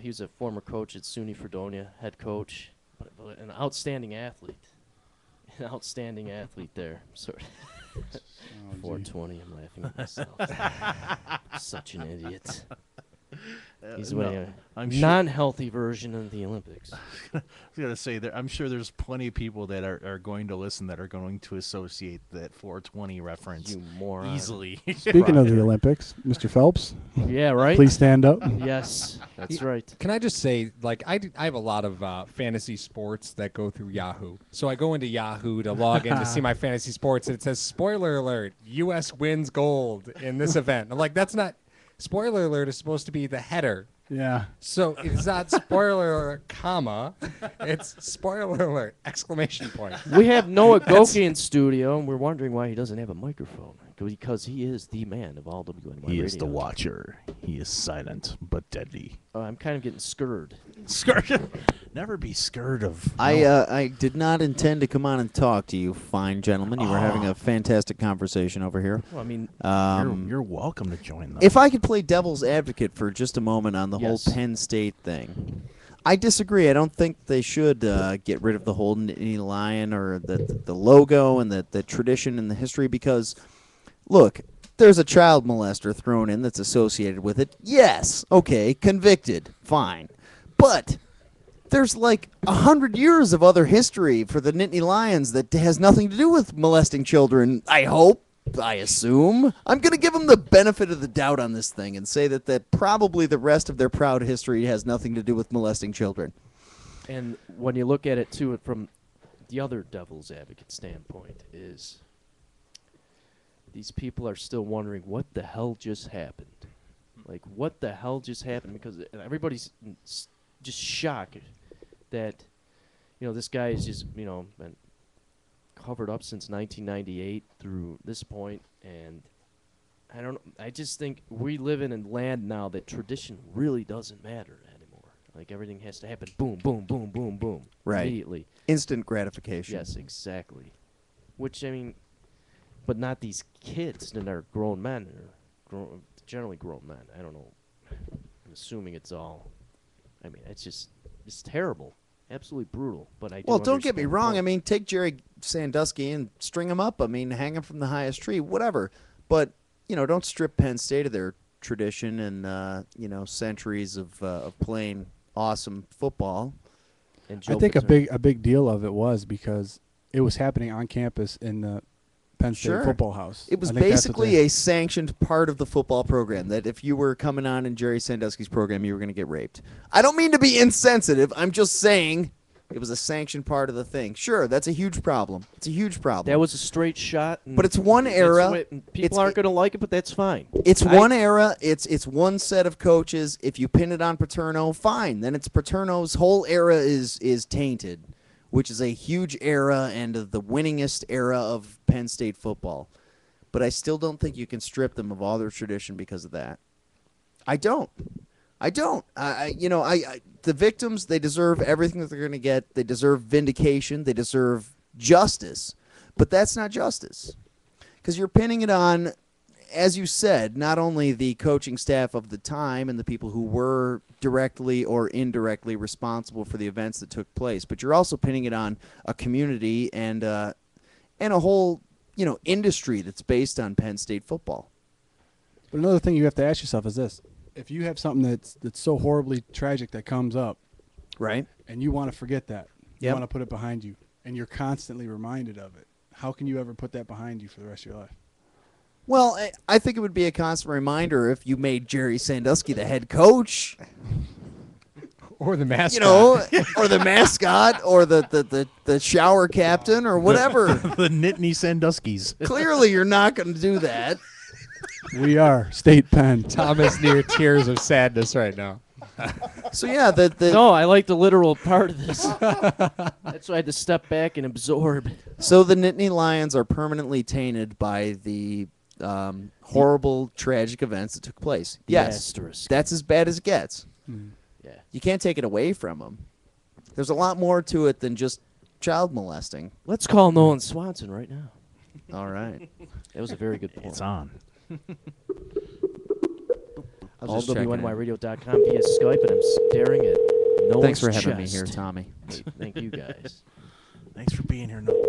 he was a former coach at SUNY Fredonia, head coach, but an outstanding athlete. An outstanding athlete there. Sorry. 420, I'm laughing at myself. Such an idiot. He's a I'm sure- non-healthy version of the Olympics. I was gonna say I'm sure there's plenty of people that are going to listen that are going to associate that 420 reference You moron. easily. Speaking of the Olympics, Mr. Phelps, Yeah, right? please stand up. Yes, that's right. Can I just say, like, I have a lot of fantasy sports that go through Yahoo. So I go into Yahoo to log in to see my fantasy sports, and it says, spoiler alert, U.S. wins gold in this event. I'm like, that's not... Spoiler alert is supposed to be the header. Yeah. So it's not spoiler alert, comma. It's spoiler alert, exclamation point. We have Noah Goki in studio, and we're wondering why he doesn't have a microphone. Because he is the man of all WNY He is the radio. watcher. He is silent but deadly. I'm kind of getting scared. Scared. Never be scared of. I did not intend to come on and talk to you, fine gentlemen. You were having a fantastic conversation over here. Well, I mean, You're welcome to join them. If I could play devil's advocate for just a moment on the Yes. whole Penn State thing, I disagree. I don't think they should get rid of the whole Nittany Lion or the logo and the tradition and the history because, look, there's a child molester thrown in that's associated with it. Yes, okay, convicted, fine. But there's like 100 years of other history for the Nittany Lions that has nothing to do with molesting children, I hope. I assume. I'm going to give them the benefit of the doubt on this thing and say that probably the rest of their proud history has nothing to do with molesting children. and when you look at it, too, from the other devil's advocate standpoint is these people are still wondering what the hell just happened. Like, what the hell just happened? Because everybody's just shocked that, this guy is just, been covered up since 1998 through this point, and I just think we live in a land now that tradition really doesn't matter anymore. Like, everything has to happen boom, boom, boom, boom, boom, Right. immediately. Instant gratification. Yes, exactly. Which, I mean, but not these kids that are grown men, or generally grown men. I don't know. I'm assuming it's all, it's terrible. Absolutely brutal. But I do Well, don't get me understand the wrong. point. I mean, take Jerry Sandusky and string him up. I mean, hang him from the highest tree, whatever. But, don't strip Penn State of their tradition and, centuries of playing awesome football. And I Joe think Paterno. a big deal of it was because it was happening on campus in the Penn State Sure. football house. It was I think that's what basically they- a sanctioned part of the football program that if you were coming on in Jerry Sandusky's program, you were going to get raped. I don't mean to be insensitive. I'm just saying it was a sanctioned part of the thing. Sure, that's a huge problem. It's a huge problem. That was a straight shot. And But it's one that's era. what- and people It's- aren't going to like it, but that's fine. It's one era. It's one set of coaches. If you pin it on Paterno, fine. Then it's Paterno's whole era is tainted, which is a huge era and the winningest era of Penn State football. But I still don't think you can strip them of all their tradition because of that. I don't. The victims, they deserve everything that they're going to get. They deserve vindication. They deserve justice. But that's not justice. Because you're pinning it on, as you said, not only the coaching staff of the time and the people who were directly or indirectly responsible for the events that took place, but you're also pinning it on a community and a whole industry that's based on Penn State football. But another thing you have to ask yourself is this: if you have something that's so horribly tragic that comes up, Right? and you want to forget that, you Yep. want to put it behind you, and you're constantly reminded of it, how can you ever put that behind you for the rest of your life? Well, I think it would be a constant reminder if you made Jerry Sandusky the head coach, Or the mascot. or the mascot, or the shower captain, or whatever. The Nittany Sanduskys. Clearly, you're not going to do that. We are State Penn. Tom is near tears of sadness right now. So yeah, No, I like the literal part of this. That's why I had to step back and absorb. So the Nittany Lions are permanently tainted by the horrible, tragic events that took place. Yes, Asterisk. that's as bad as it gets. Yeah. You can't take it away from them. There's a lot more to it than just child molesting. Let's call Nolan Swanson right now. All right. That was a very good point. It's on. I was just checking in. allwnyradio.com via Skype, and I'm staring at Nolan's Thanks for having me chest. here, Tommy. Hey, thank you guys. Thanks for being here, Nolan.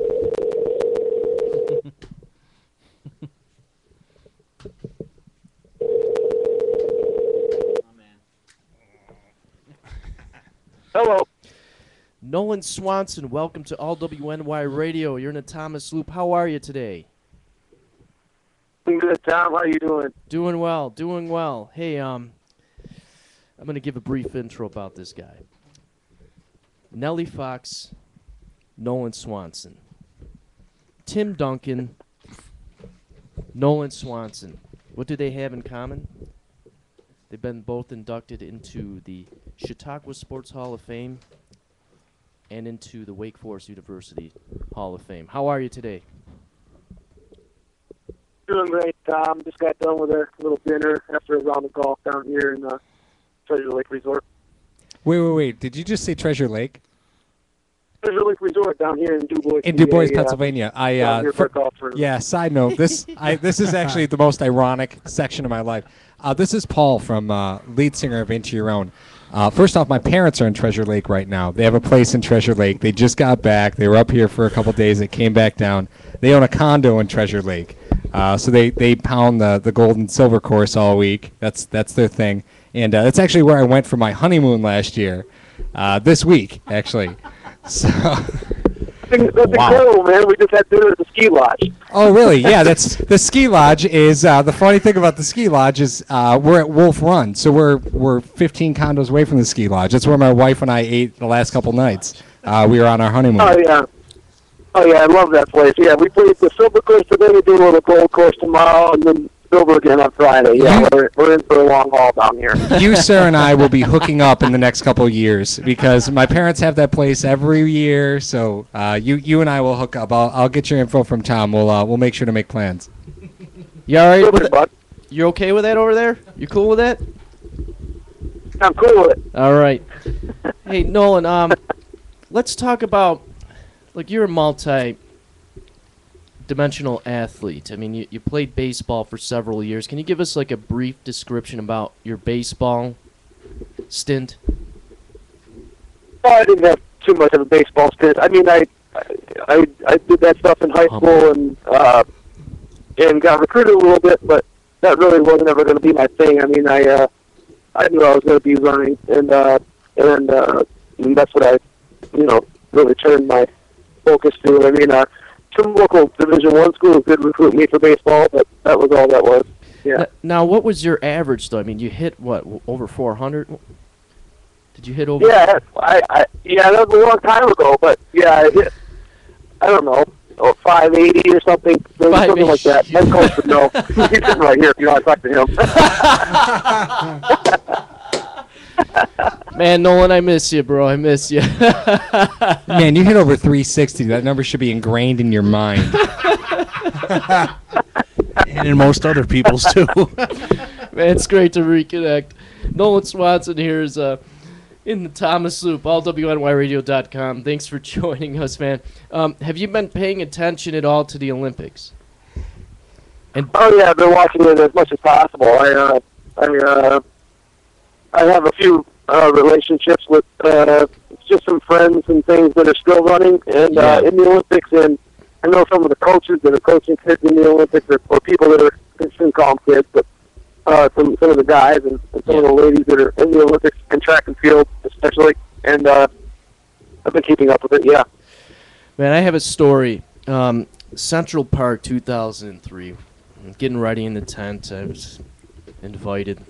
Hello. Nolan Swanson, welcome to All WNY Radio. You're in a Thomas Loop. How are you today? I'm good, Tom. How you doing? Doing well, doing well. Hey, I'm going to give a brief intro about this guy. Nellie Fox, Nolan Swanson. Tim Duncan, Nolan Swanson. What do they have in common? They've been both inducted into the Chautauqua Sports Hall of Fame and into the Wake Forest University Hall of Fame. How are you today? Doing great, Tom. Just got done with a little dinner after a round of golf down here in Treasure Lake Resort. Wait. Did you just say Treasure Lake? Treasure Lake Resort down here in DuBois. In DuBois, PA, Pennsylvania. down here for a golf tournament. Yeah, side note, this is actually the most ironic section of my life. This is Paul from lead singer of Into Your Own. First off, my parents are in Treasure Lake right now. They have a place in Treasure Lake. They just got back. They were up here for a couple days. They came back down. They own a condo in Treasure Lake. So they pound the gold and silver course all week. That's their thing. And that's actually where I went for my honeymoon last year. This week, actually. So. That's incredible, man. We just had dinner at the ski lodge. Oh, really? Yeah, that's the ski lodge. Is the funny thing about the ski lodge is we're at Wolf Run, so we're 15 condos away from the ski lodge. That's where my wife and I ate the last couple nights. We were on our honeymoon. Oh, yeah. I love that place. Yeah, we played the silver course today. We do a little gold course tomorrow, and then silver again on Friday. Yeah, we're in for a long haul down here. You, sir, and I will be hooking up in the next couple of years because my parents have that place every year. So you and I will hook up. I'll get your info from Tom. We'll make sure to make plans. You all right with Super, it? bud. You okay with that over there? You cool with that? I'm cool with it. All right. Hey, Nolan, let's talk about, like, you're a multi-dimensional athlete. I mean, you played baseball for several years. Can you give us, like, a brief description about your baseball stint? Well, I didn't have too much of a baseball stint. I mean, I did that stuff in high school and got recruited a little bit, but that really wasn't ever going to be my thing. I mean, I knew I was going to be running, and that's what I, really turned my focus to. I mean, some local Division I schools did recruit me for baseball, but that was all that was. Yeah. Now, what was your average, though? I mean, you hit, what, over 400? Did you hit over? Yeah, yeah, that was a long time ago, but yeah, I hit, I don't know, 580 or something, something like that. My coach would know. He's sitting right here if you want to talk to him. Man, Nolan, I miss you, bro. I miss you. Man, you hit over 360. That number should be ingrained in your mind. And in most other people's, too. Man, it's great to reconnect. Nolan Swanson here is in the Thomas Loop, allwnyradio.com. Thanks for joining us, man. Have you been paying attention at all to the Olympics? Oh, yeah, I've been watching it as much as possible. I have a few relationships with just some friends and things that are still running and in the Olympics, and I know some of the coaches that are coaching kids in the Olympics, or people that are, I shouldn't call them kids, but some of the guys and some of the ladies that are in the Olympics and track and field especially, and I've been keeping up with it, yeah. Man, I have a story. Central Park 2003. I'm getting ready in the tent. I was invited.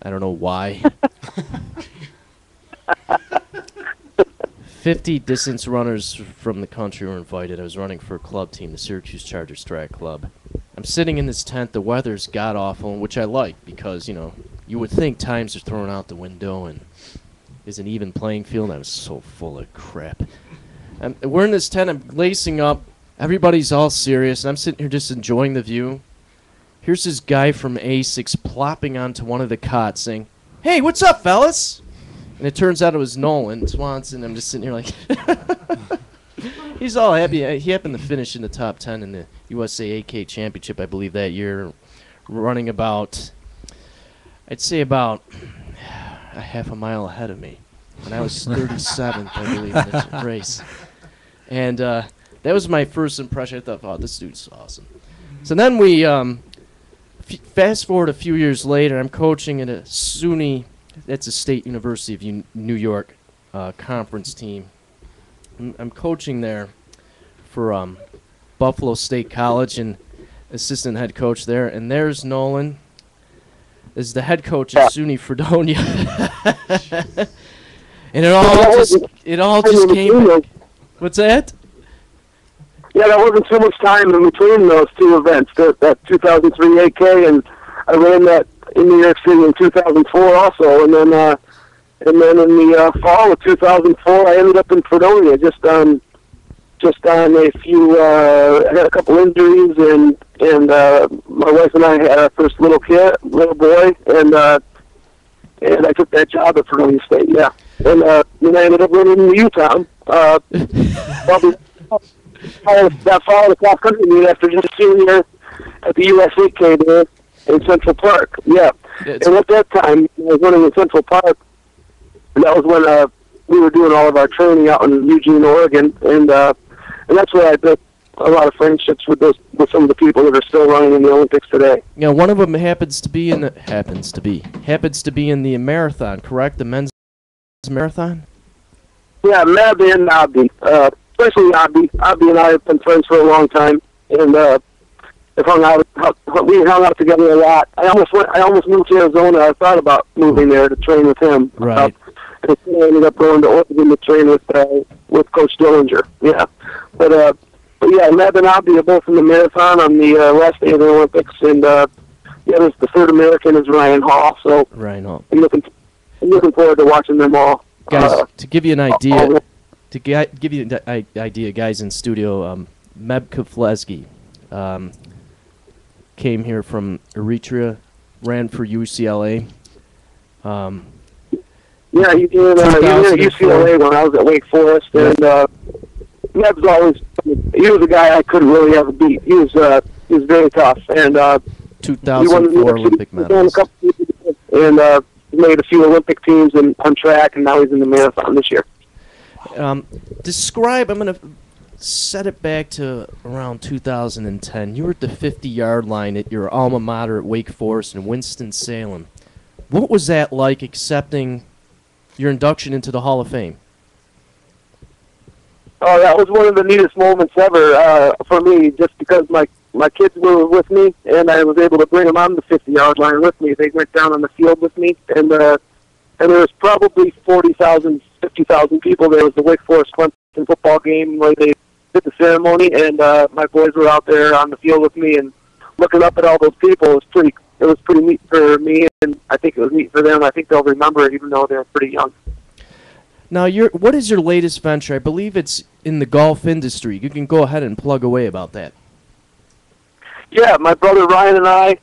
I don't know why. 50 distance runners from the country were invited. I was running for a club team, the Syracuse Chargers Track Club. I'm sitting in this tent. The weather's god-awful, which I like because, you know, you would think times are thrown out the window and is an even playing field. I was so full of crap. We're in this tent. I'm lacing up. Everybody's all serious. I'm sitting here just enjoying the view. Here's this guy from A6 plopping onto one of the cots saying, "Hey, what's up, fellas?" And it turns out it was Nolan Swanson. I'm just sitting here like, he's all happy. He happened to finish in the top 10 in the USA AK Championship, I believe, that year, running about, I'd say about a half a mile ahead of me. And I was 37th, I believe, in the race. And that was my first impression. I thought, oh, this dude's awesome. So then we, fast forward a few years later, I'm coaching at a SUNY, that's a State University of New York conference team. I'm coaching there for Buffalo State College and assistant head coach there. And there's Nolan as the head coach at SUNY Fredonia. And it all just came back. What's that? Yeah, there wasn't too much time in between those two events, that 2003 AK, and I ran that in New York City in 2004 also, and then in the fall of 2004, I ended up in Fredonia just on a few. I had a couple injuries, and my wife and I had our first little boy, and I took that job at Fredonia State. Yeah, and then I ended up running in Utah. Probably that fall of the cross country meet after just a senior at the USAK there in Central Park. Yeah, and at that time I was running in Central Park, and that was when we were doing all of our training out in Eugene, Oregon, and that's where I built a lot of friendships with some of the people that are still running in the Olympics today. Yeah, one of them happens to be in the marathon, correct? The men's marathon. Yeah, Meb and Abdi, especially Abdi. Abdi and I have been friends for a long time, and we hung out together a lot. I almost moved to Arizona. I thought about moving there to train with him. Right. And I ended up going to Oregon to train with Coach Dillinger. Yeah, but yeah, Meb and Abdi are both in the marathon on the last day of the Olympics, and the third American is Ryan Hall. So Ryan Hall. I'm looking forward to watching them all. Guys, to give you an idea, guys in studio, Meb Keflezgy came here from Eritrea, ran for UCLA. Yeah, he did at UCLA when I was at Wake Forest, and Meb's he was a guy I couldn't really ever beat. He was very tough, and 2004 Olympic medalist. And made a few Olympic teams on track, and now he's in the marathon this year. Describe, I'm going to set it back to around 2010. You were at the 50-yard line at your alma mater at Wake Forest in Winston-Salem. What was that like, accepting your induction into the Hall of Fame? Oh, that was one of the neatest moments ever for me, just because my kids were with me, and I was able to bring them on the 50-yard line with me. They went down on the field with me, and there was probably 40,000, 50,000 people. There was the Wake Forest Clemson football game where they did the ceremony, and my boys were out there on the field with me, and looking up at all those people was pretty neat for me, and I think it was neat for them. I think they'll remember it, even though they're pretty young. Now, what is your latest venture? I believe it's in the golf industry. You can go ahead and plug away about that. Yeah, my brother Ryan and I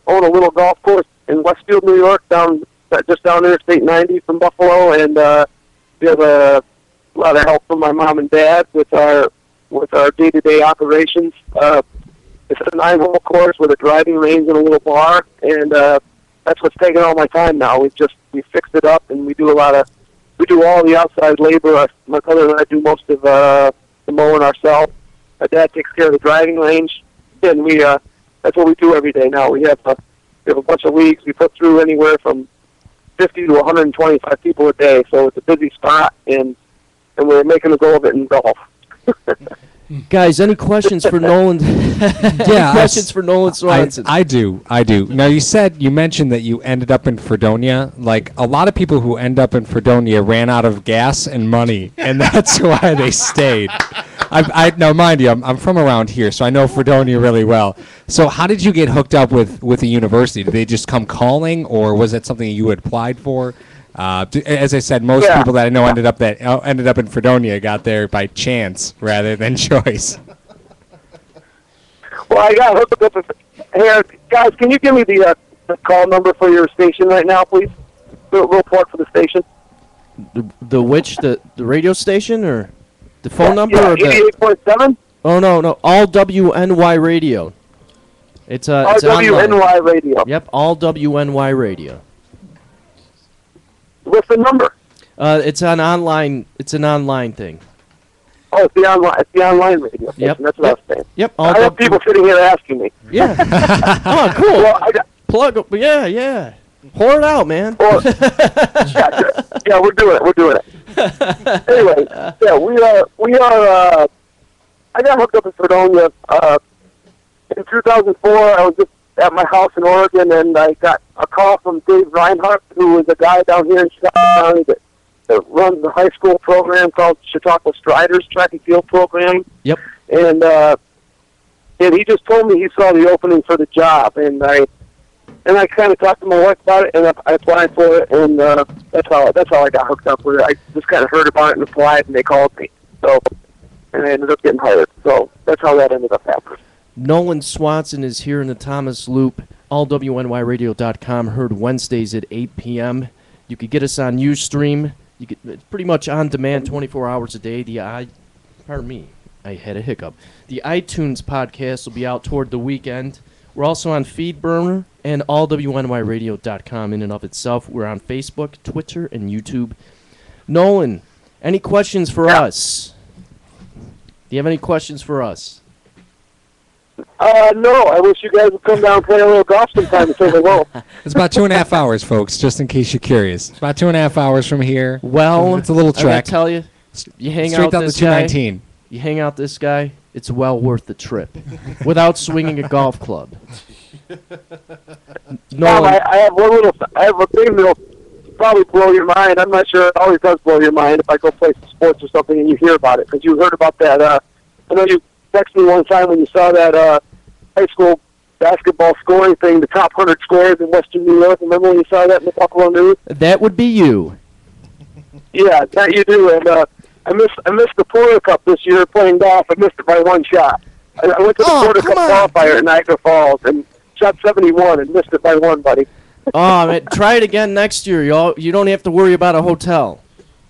own a little golf course in Westfield, New York, just down Interstate 90 from Buffalo, and we have a lot of help from my mom and dad with our day-to-day operations. It's a 9-hole course with a driving range and a little bar, and that's what's taking all my time now. We fixed it up, and we do all the outside labor. My brother and I do most of the mowing ourselves. My dad takes care of the driving range, and that's what we do every day now. We have a bunch of leagues. We put through anywhere from 50 to 125 people a day, so it's a busy spot, and we're making a go of it in golf. Guys, any questions for Nolan? Yeah, questions for Nolan Swanson? I do. Now, you mentioned that you ended up in Fredonia. Like, a lot of people who end up in Fredonia ran out of gas and money, and that's why they stayed. Now, mind you, I'm from around here, so I know Fredonia really well. So how did you get hooked up with a university? Did they just come calling, or was that something you had applied for? As I said, most people that I know ended up in Fredonia got there by chance rather than choice. Well, I got hooked up with. Hey, guys, can you give me the call number for your station right now, please? Real plug for the station. The radio station or the phone number? Yeah, or 88.7? Oh, no, all WNY radio. It's WNY radio. Yep, all WNY radio. What's the number? It's an online thing. Oh, it's the online radio station. Yep. That's what I was saying. Yep. I have people sitting here asking me. Yeah. Oh, cool. Well, Plug. Yeah. Pour it out, man. Well, yeah, we're doing it. Anyway, yeah, we are. I got hooked up in Fredonia. In 2004, I was just at my house in Oregon, and I got a call from Dave Reinhardt, who is a guy down here in Chicago County that runs the high school program called Chautauqua Striders Track and Field Program. Yep. And he just told me he saw the opening for the job, and I kind of talked to my wife about it, and I applied for it, and that's how I got hooked up with it. I just kind of heard about it and applied, and they called me. So, and I ended up getting hired. So that's how that ended up happening. Nolan Swanson is here in the Thomas Loop. allwnyradio.com, heard Wednesdays at 8 p.m. You could get us on Ustream. It's pretty much on demand 24 hours a day. Pardon me, I had a hiccup. The iTunes podcast will be out toward the weekend. We're also on FeedBurner and allwnyradio.com in and of itself. We're on Facebook, Twitter, and YouTube. Nolan, any questions for us? Do you have any questions for us? No, I wish you guys would come down and play a little golf sometime and say hello. It's about 2.5 hours, folks, just in case you're curious. It's about 2.5 hours from here. Well, it's a little I gotta trek. tell you, you hang Straight out down this to 219. guy. You hang out this guy. It's well worth the trip, without swinging a golf club. Nolan, I have a thing that'll probably blow your mind. I'm not sure it always does blow your mind if I go play some sports or something and you hear about it, because you heard about that. I know you texted me one time when you saw that high school basketball scoring thing, the top 100 scorers in Western New York. Remember when you saw that in the Buffalo News? That would be you. Yeah, that you do. And I missed the Porter Cup this year playing golf. I missed it by one shot. I went to the Porter Cup qualifier at Niagara Falls and shot 71 and missed it by one, buddy. Oh, man, try it again next year. You don't have to worry about a hotel,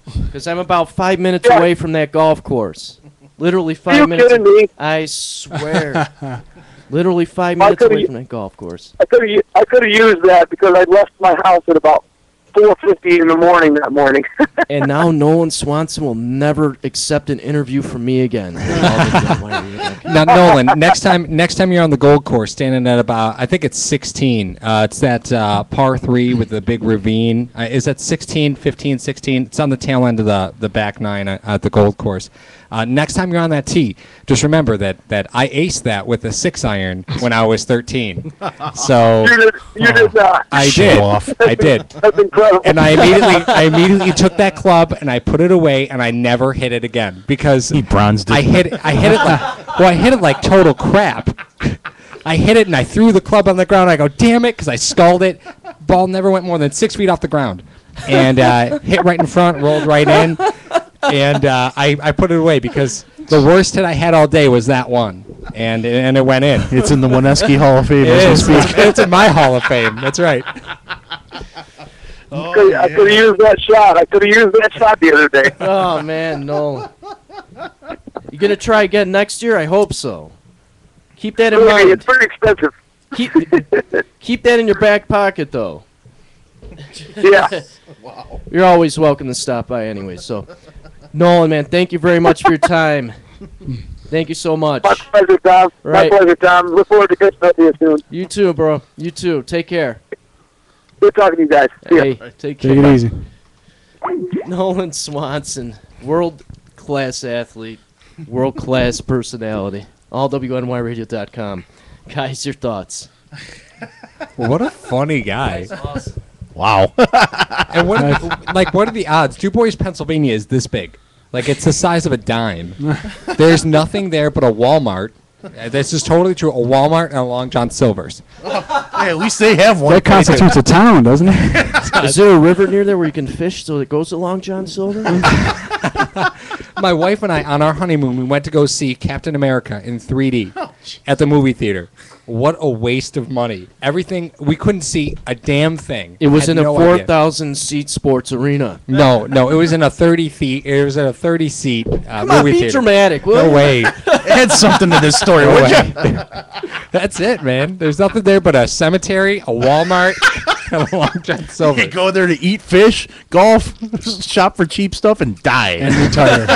because I'm about 5 minutes away from that golf course. Literally 5 minutes. Are you kidding me? I swear. Literally 5 minutes away from that golf course. I could have used that because I left my house at about 4:50 in the morning that morning. And now Nolan Swanson will never accept an interview from me again. Now, Nolan, next time you're on the Gold Course, standing at about, I think it's 16. It's that par 3 with the big ravine. Is that 16, 15, 16? It's on the tail end of the back 9 at the Gold Course. Next time you're on that tee, just remember that I aced that with a 6-iron when I was 13. So You did not. I did. I did. That's incredible. And I immediately took that club and I put it away and I never hit it again because He bronzed it. I hit it like total crap. I hit it and I threw the club on the ground. I go, damn it, because I stalled it. Ball never went more than 6 feet off the ground, and hit right in front, rolled right in, and I put it away because the worst hit I had all day was that one, and it went in. It's in the Wineski Hall of Fame It as we is. speak. It's in my Hall of Fame. That's right. I could have used that shot. I could have used that shot the other day. Oh, man, Nolan. You going to try again next year? I hope so. Keep that in Hey, mind. it's very expensive. Keep that in your back pocket, though. Yeah. You're always welcome to stop by anyway. So, Nolan, man, thank you very much for your time. Thank you so much. My pleasure, Tom. Right. My pleasure, Tom. Look forward to catching up with you soon. You too, bro. You too. Take care. Good talking to you guys. See ya. Hey, take care. Take it easy. Nolan Swanson, world-class athlete, world-class personality. AllWNYRadio.com. Guys, your thoughts? What a funny guy. Awesome. Wow. And what are the odds? Du Bois, Pennsylvania is this big. Like, it's the size of a dime. There's nothing there but a Walmart. This is totally true. A Walmart and a Long John Silver's. Hey, at least they have one. That constitutes a town, doesn't it? Is there a river near there where you can fish so it goes along John Silver? My wife and I, on our honeymoon, we went to go see Captain America in 3D at the movie theater. What a waste of money. Everything, we couldn't see a damn thing. It was Had in a no idea. 4,000-seat sports arena. No, it was in a 30-seat. It was at a 30-seat Come on, movie be theater. dramatic, will No you? way. Add something to this story, No would way. you? That's it, man. There's nothing there but a cemetery, a Walmart, and a Long John Silver. You go there to eat fish, golf, shop for cheap stuff, and die. And retire.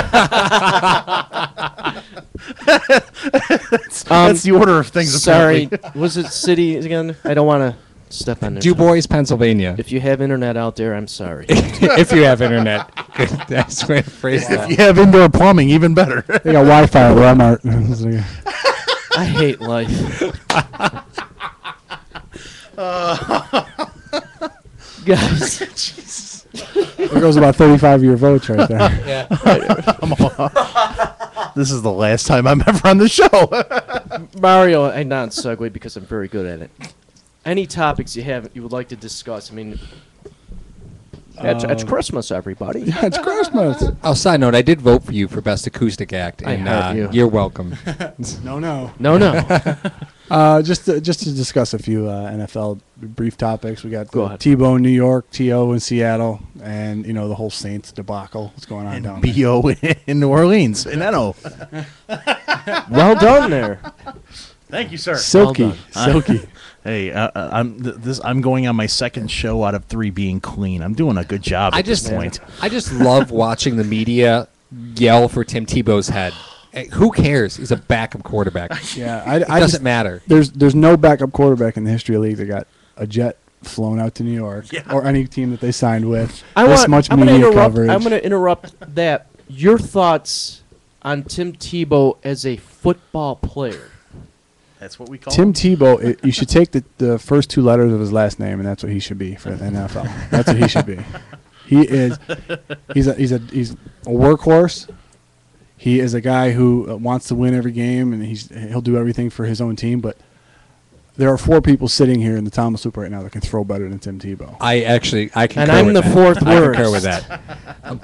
That's the order of things. Sorry, apparently. was it city again? I don't want to step on there. Du Bois, Pennsylvania. If you have internet out there, I'm sorry. If you have internet. That's the way to phrase If that. you have indoor plumbing, even better. They got Wi-Fi at Walmart. I hate life. Guys, There goes about 35 of your votes right there. This is the last time I'm ever on the show. Mario, I not segue because I'm very good at it. Any topics you would like to discuss? I mean, it's Christmas, everybody. Yeah, it's Christmas. Oh, side note, I did vote for you for Best Acoustic Act, I and heard you. you're welcome. No. No. Just to discuss a few NFL brief topics. We got Go ahead. Tebow in New York, T.O. in Seattle, and the whole Saints debacle. What's going on down there? B.O. in New Orleans. And Eno. Well done there. Thank you, sir. Silky, Well silky. Hey, I'm going on my second show out of 3 being clean. I'm doing a good job at this point. I just love watching the media yell for Tim Tebow's head. Hey, who cares? He's a backup quarterback. Yeah, It doesn't matter. There's no backup quarterback in the history of the league that got a jet flown out to New York or any team that they signed with. I'm much gonna media interrupt. coverage. I'm going to interrupt that. Your thoughts on Tim Tebow as a football player? That's what we call Tim Tebow, you should take the first 2 letters of his last name, and that's what he should be for the NFL. That's what he should be. He's a workhorse. He is a guy who wants to win every game, and he'll do everything for his own team. But there are 4 people sitting here in the Thomas Loop right now that can throw better than Tim Tebow. I concur And I'm with the that. fourth I worst. concur with that.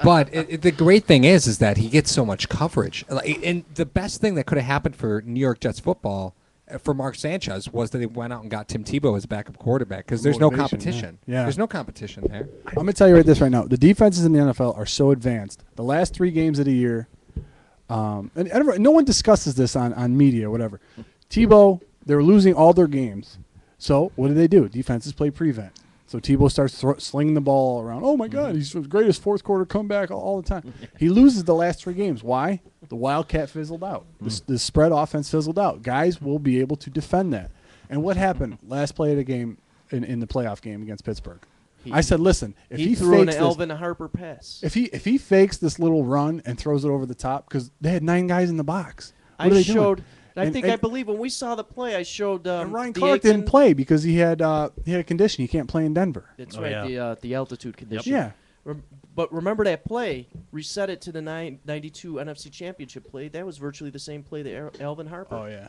But the great thing is that he gets so much coverage. And the best thing that could have happened for New York Jets football for Mark Sanchez was that they went out and got Tim Tebow as backup quarterback because there's no Motivation, competition. yeah. There's no competition there. I'm going to tell you this right now. The defenses in the NFL are so advanced. The last 3 games of the year, and no one discusses this on media or whatever. Tebow, they were losing all their games. So what do? Defenses play prevent. So Tebow starts slinging the ball around. Oh, my God, he's the greatest fourth quarter comeback all the time. He loses the last 3 games. Why? The Wildcat fizzled out. The spread offense fizzled out. Guys will be able to defend that. And what happened last play of the game in the playoff game against Pittsburgh? I said, listen, if he threw an fakes Alvin Harper pass. if he fakes this little run and throws it over the top, because they had 9 guys in the box. What are they doing? I believe when we saw the play, I showed And Ryan the Clark Aikman- didn't play because he had a condition. He can't play in Denver. That's right, the altitude condition. Yeah. But remember that play, reset it to the 92 NFC Championship play. That was virtually the same play that Alvin Harper. Oh, yeah.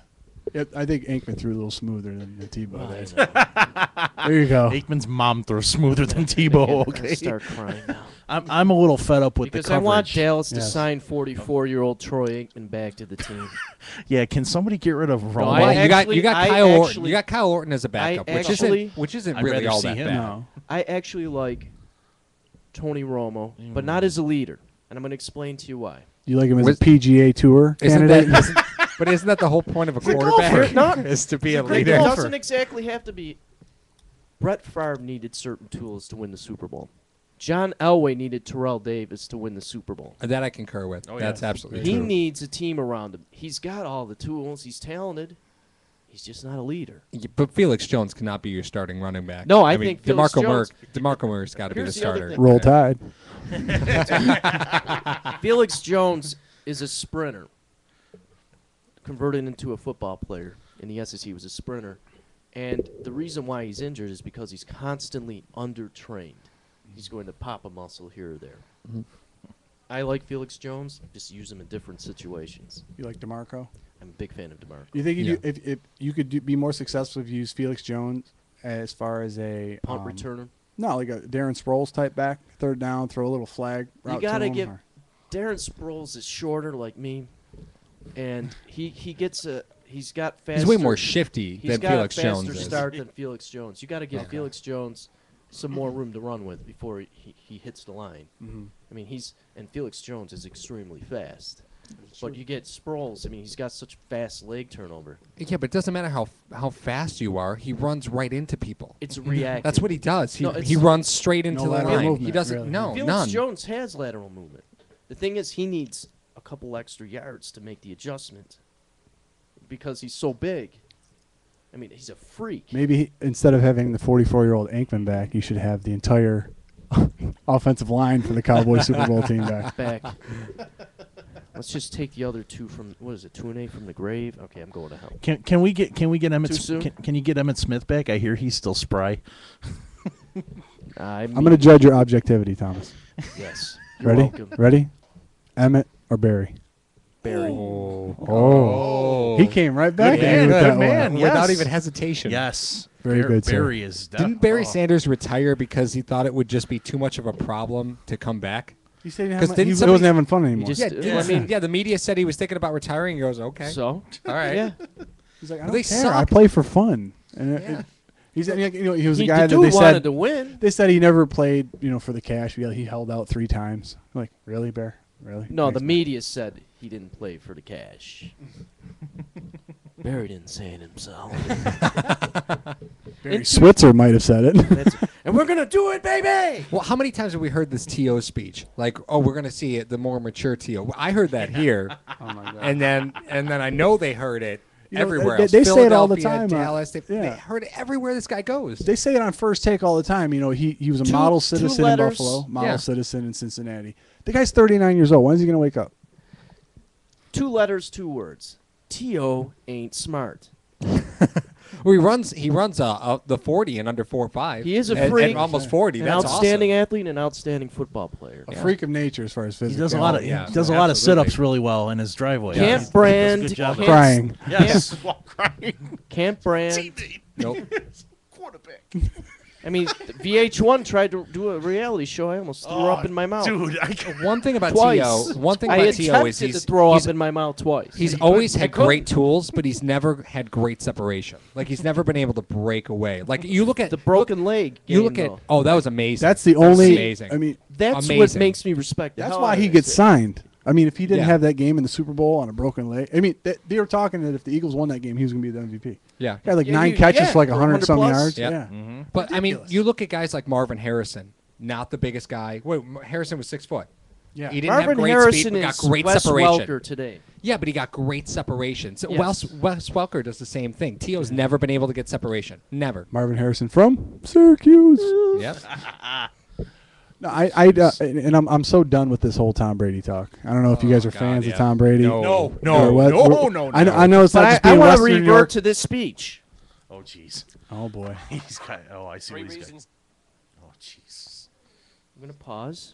I think Aikman threw a little smoother than Tebow I did. know. There you go. Aikman's mom throws smoother than Tebow. I Okay. start crying now. I'm a little fed up with Because the I coverage. want Dallas to Yes. sign 44-year-old Troy Aikman back to the team. Yeah, can somebody get rid of Romo? No, Well, you got I Kyle Orton. actually- You got Kyle Orton as a backup, actually- which isn't I'd really rather all see that him. bad. No. I actually like Tony Romo, but not as a leader. And I'm going to explain to you why. You like him as Was- a PGA Tour Isn't candidate? that, but isn't that the whole point of a quarterback? Not- is to be a It leader. doesn't exactly have to be. Brett Favre needed certain tools to win the Super Bowl. John Elway needed Terrell Davis to win the Super Bowl. That I concur with. Oh, That's yeah. absolutely He true. needs a team around him. He's got all the tools. He's talented. He's just not a leader. But Felix Jones cannot be your starting running back. No, I mean, think Felix Jones- DeMarco Murray's got to be the Here's the other starter. thing. Roll Tide. Felix Jones is a sprinter, converted into a football player. And yes, he was a sprinter. And the reason why he's injured is because he's constantly undertrained. He's going to pop a muscle here or there. I like Felix Jones. Just use him in different situations. You like DeMarco? I'm a big fan of DeMarco. You think Yeah. if you could be more successful if you use Felix Jones as far as a Punt returner. No, like a Darren Sproles type back, third down, throw a little flag. You route got to to him, give or- Darren Sproles is shorter like me, and he's got faster. He's way more shifty He's than got Felix a faster Jones is. start than Felix Jones. You got to give Felix Jones some more room to run with before he hits the line. Mhm. I mean, Felix Jones is extremely fast. But you get Sproles. I mean, he's got such fast leg turnover. Yeah, but it doesn't matter how fast you are. He runs right into people. It's reactive. That's what he does. He No, it's- he runs straight into No the lateral line. movement, He doesn't. really. No, Felix none. Jones has lateral movement. The thing is, he needs a couple extra yards to make the adjustment because he's so big. I mean, he's a freak. Maybe instead of having the 44-year-old Aikman back, you should have the entire offensive line for the Cowboys Super Bowl team back. Let's just take the other two from what is it, 2-8 from the grave? Okay, I'm going to hell. Can we get Emmett? Too soon? Can you get Emmett Smith back? I hear he's still spry. I'm going to judge your objectivity, Thomas. Yes. You're Ready? welcome. Ready? Emmett or Barry? Barry. Oh. He came right back Good at me man, with good that man. one. Yes. Without even hesitation. Yes, Very good, sir. Barry is. Didn't Barry Sanders retire because he thought it would just be too much of a problem to come back? He said he 'Cause didn't wasn't somebody- having fun anymore. just- Yeah, Yeah. I mean, the media said he was thinking about retiring. He goes, okay, So, all right. yeah. He's like, I They don't care. I suck. play for fun. And Yeah. he was a He, guy the that dude they wanted said to win. they said he never played, for the cash. He held out 3 times. Like, really, Bear? Really? No, Thanks, the man. media said he didn't play for the cash. Barry didn't say it himself. Barry Switzer might have said it. And we're going to do it, baby! Well, how many times have we heard this T.O. speech? Like, oh, we're going to see it, the more mature T.O. Well, I heard that here. Oh my God. And then I know they heard it everywhere they- else. they say it all the Philadelphia, time, Dallas, they yeah. heard it everywhere this guy goes. They say it on First Take all the time. He was a Two- model two citizen in letters. Buffalo, model Yeah. citizen in Cincinnati. The guy's 39 years old. When's he going to wake up? 2 letters, 2 words. T.O. ain't smart. Well, he runs the 40 in under 4.5. He is a and, freak. and almost 40. An That's outstanding awesome. athlete and an outstanding football player. A freak of nature as far as He physics. does a lot of Yeah, he does a lot of absolutely. sit-ups really well in his driveway. Camp He does a Brand. good job. Camp- Crying. Yes, while crying. Camp Brand. Nope. Quarterback. I mean, VH1 tried to do a reality show. I almost threw up in my mouth. Dude, One thing about Twice. T.O. One thing I about T.O. is attempted to he's throw he's, up in my mouth twice. he's always I had couldn't. great tools, but he's never had great separation. Like he's never been able to break away. Like you look at the broken leg. You game, look at though. that was amazing. That's the That was only. amazing. I mean, That's what amazing. makes me respect. the that's hell why out of he this gets thing. signed. I mean, if he didn't Yeah. have that game in the Super Bowl on a broken leg, I mean, they were talking that if the Eagles won that game, he was going to be the MVP. Yeah. He had like Yeah, 9 you- catches yeah, for like for 100-some 100 plus. yards. Yep. Yeah. But I mean, Ridiculous. you look at guys like Marvin Harrison, not the biggest guy. Wait, Harrison was 6 foot. Yeah. He didn't Marvin have great Harrison speed, but got is great Wes separation. Welker today. Yeah, but he got great separation. So Yes. Wes Welker does the same thing. Tio's never been able to get separation. Never. Marvin Harrison from Syracuse. Yep. No, and I'm so done with this whole Tom Brady talk. I don't know if you guys are God, fans yeah. of Tom Brady. No. or what. No. I know it's not But just I being want to Western New revert York. to this speech. Oh, jeez. Oh boy. He's got. Oh, I see what he's got. reasons. Oh, jeez. I'm going to pause.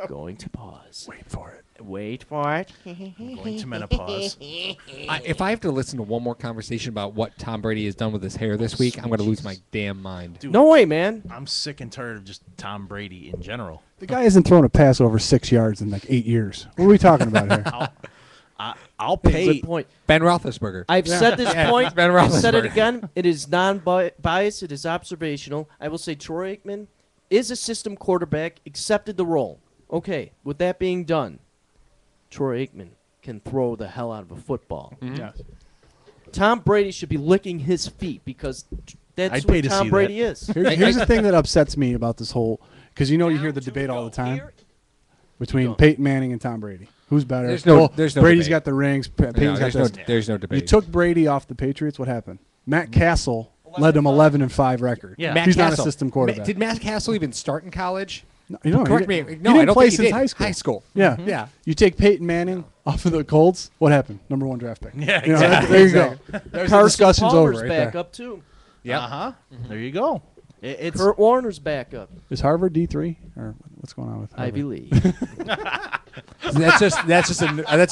Going to pause. Wait for it. Wait for it. Going to menopause. If I have to listen to one more conversation about what Tom Brady has done with his hair this week, I'm going to lose my damn mind. Dude, No way, man. I'm sick and tired of just Tom Brady in general. The guy hasn't thrown a pass over 6 yards in like 8 years. What are we talking about here? I'll pay. Good point. Ben Roethlisberger. I've said this point. Ben I've said it Roethlisberger. again. It is non-biased. It is observational. I will say Troy Aikman is a system quarterback, accepted the role. Okay, with that being done, Troy Aikman can throw the hell out of a football. Yes. Tom Brady should be licking his feet because that's I'd pay what to Tom see Brady that. is. Here's the thing that upsets me about this whole, because you hear the debate all the time between Peyton Manning and Tom Brady. Who's better? There's no Brady's debate. got the rings. Peyton's got this. there's no debate. You took Brady off the Patriots. What happened? Matt Castle led them 11-5 record. Yeah. Matt He's not a Castle. system quarterback. Did Matt Castle even start in college? No, Correct me. he No, didn't I don't play think he since did. high school. Yeah. Yeah. You take Peyton Manning off of the Colts. What happened? Number 1 draft pick. Yeah, You know, exactly. there you go. There's the Carson discussion's Palmer's over right back there. up too. Yep. Uh-huh. There you go. It's Kurt Warner's back up. Is Harvard D3 or what's going on with Harvard? Ivy League. That's just a That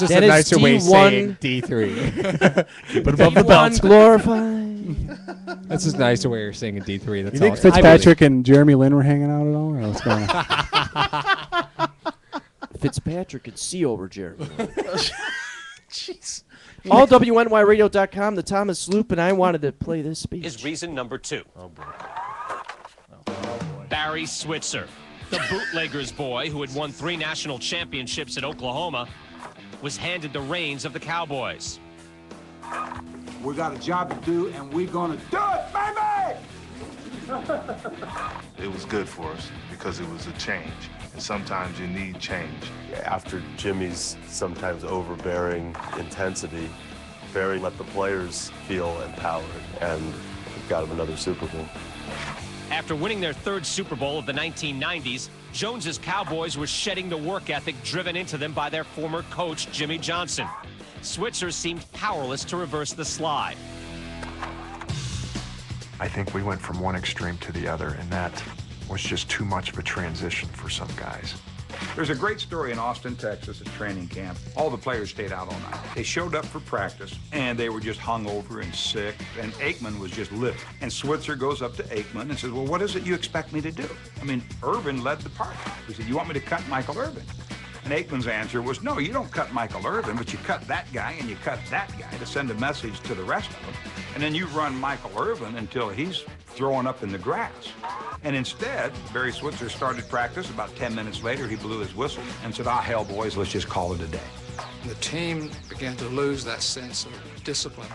is nicer way of D1. saying D3. keep it above the D1 belt. glorified. That's just a nicer way of saying a D3. That's You think all. Fitzpatrick and Jeremy Lin were hanging out at all? Or what's going on? Fitzpatrick could see over Jeremy. Jeez. All WNYRadio.com, the Thomas Sloop, and I wanted to play this speech. Is reason number 2. Oh boy. Barry Switzer, the bootlegger's boy who had won 3 national championships at Oklahoma, was handed the reins of the Cowboys. We got a job to do, and we're gonna do it, baby! It was good for us because it was a change. And sometimes you need change. After Jimmy's sometimes overbearing intensity, Barry let the players feel empowered and got him another Super Bowl. After winning their 3rd Super Bowl of the 1990s, Jones's Cowboys were shedding the work ethic driven into them by their former coach, Jimmy Johnson. Switzer seemed powerless to reverse the slide. I think we went from one extreme to the other, and that was just too much of a transition for some guys. There's a great story in Austin, Texas at training camp. All the players stayed out all night. They showed up for practice, and they were just hungover and sick, and Aikman was just livid. And Switzer goes up to Aikman and says, well, what is it you expect me to do? I mean, Irvin led the party. He said, you want me to cut Michael Irvin? And Aikman's answer was, no, you don't cut Michael Irvin, but you cut that guy and you cut that guy to send a message to the rest of them. And then you run Michael Irvin until he's throwing up in the grass. And instead, Barry Switzer started practice. About 10 minutes later, he blew his whistle and said, hell, boys, let's just call it a day. The team began to lose that sense of discipline.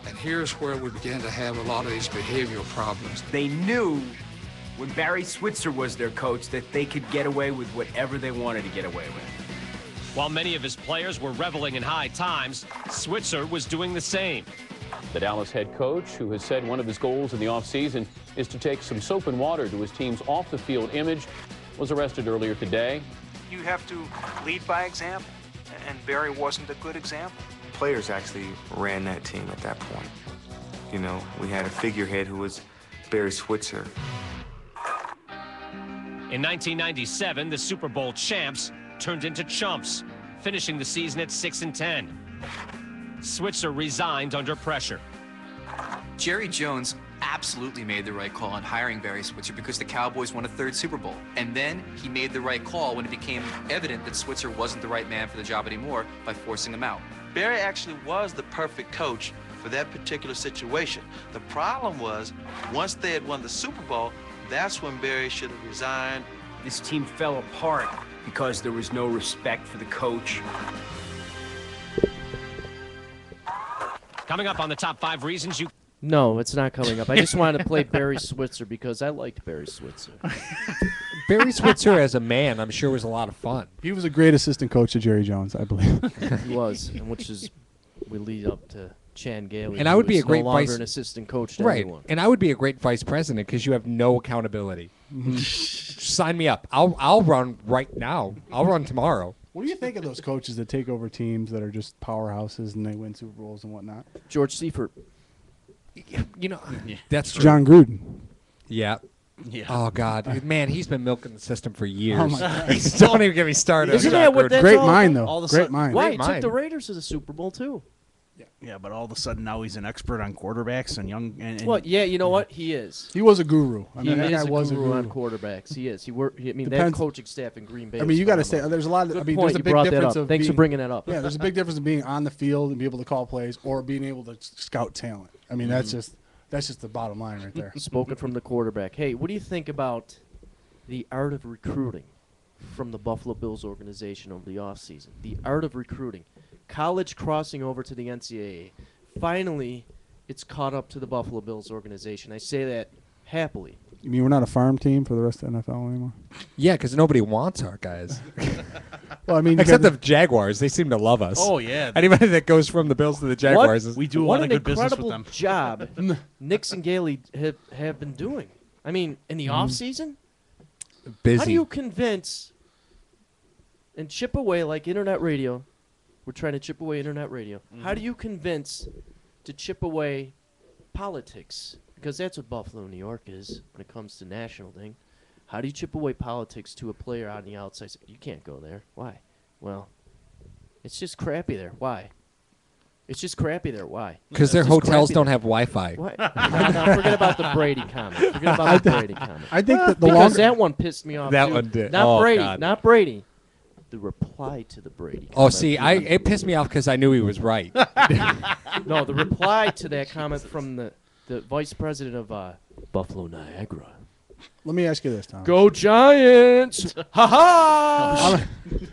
And here's where we began to have a lot of these behavioral problems. They knew when Barry Switzer was their coach that they could get away with whatever they wanted to get away with. While many of his players were reveling in high times, Switzer was doing the same. The Dallas head coach, who has said one of his goals in the offseason is to take some soap and water to his team's off-the-field image, was arrested earlier today. You have to lead by example, and Barry wasn't a good example. Players actually ran that team at that point. You know, we had a figurehead who was Barry Switzer. In 1997, the Super Bowl champs turned into chumps, finishing the season at 6-10. Switzer resigned under pressure. Jerry Jones absolutely made the right call on hiring Barry Switzer because the Cowboys won a 3rd Super Bowl. And then he made the right call when it became evident that Switzer wasn't the right man for the job anymore by forcing him out. Barry actually was the perfect coach for that particular situation. The problem was, once they had won the Super Bowl, that's when Barry should have resigned. This team fell apart because there was no respect for the coach. Coming up on the top 5 reasons you... No, it's not coming up. I just wanted to play Barry Switzer because I liked Barry Switzer. Barry Switzer as a man, I'm sure, was a lot of fun. He was a great assistant coach to Jerry Jones, I believe. He was, and which is we lead up to Chan Gailey. And I would be a great no longer vice an assistant coach to right. anyone. And I would be a great vice president because you have no accountability. Sign me up. I'll run right now. I'll run tomorrow. What do you think of those coaches that take over teams that are just powerhouses and they win Super Bowls and whatnot? George Seifert. You know, that's true. John Gruden. Yeah. Yeah. Oh God, man, he's been milking the system for years. Oh my God. Don't even get me started. Isn't that what that's Great all mind, about? though. All of a Great sudden- mind. Why? Great He took mind. the Raiders to the Super Bowl, too. Yeah, but all of a sudden now he's an expert on quarterbacks and young. And Well, yeah, you know what? He is. He was a guru. I He mean, that is guy a was guru a on guru. quarterbacks. He is. He worked. I mean, that Depends- coaching staff in Green Bay. I mean, you got to say there's a lot of. Good I mean, point. there's a You big brought that difference up. of Thanks for being- bringing that up. Yeah, there's a big difference of being on the field and be able to call plays or being able to scout talent. I mean, that's just the bottom line right there. Spoken from the quarterback. Hey, what do you think about the art of recruiting from the Buffalo Bills organization over the offseason? The art of recruiting. College crossing over to the NCAA. Finally, it's caught up to the Buffalo Bills organization. I say that happily. You mean we're not a farm team for the rest of the NFL anymore? Yeah, because nobody wants our guys. Well, I mean, except the Jaguars, they seem to love us. Oh, yeah. Anybody that goes from the Bills to the Jaguars, We do a What lot of an good business with them. incredible job Nix and Gailey have been doing. I mean, in the offseason, busy. how do you convince and chip away like internet radio? We're trying to chip away internet radio. How do you convince to chip away politics? Because that's what Buffalo, New York is when it comes to national thing. How do you chip away politics to a player on the outside? You can't go there. Why? Well, it's just crappy there. Why? It's just crappy there. Why? Because their It's just hotels crappy don't there. have Wi-Fi. What? No, forget about the Brady comment. Forget about the Brady comment. I think that the because longer that one pissed me off. That too. one did. Not Oh, Brady. God. Not Brady. The reply to the Brady. Oh, comment. see, it pissed me off because I knew he was right. No, the reply to that comment from the vice president of Buffalo Niagara. Let me ask you this, Tom. Go Giants! Ha ha!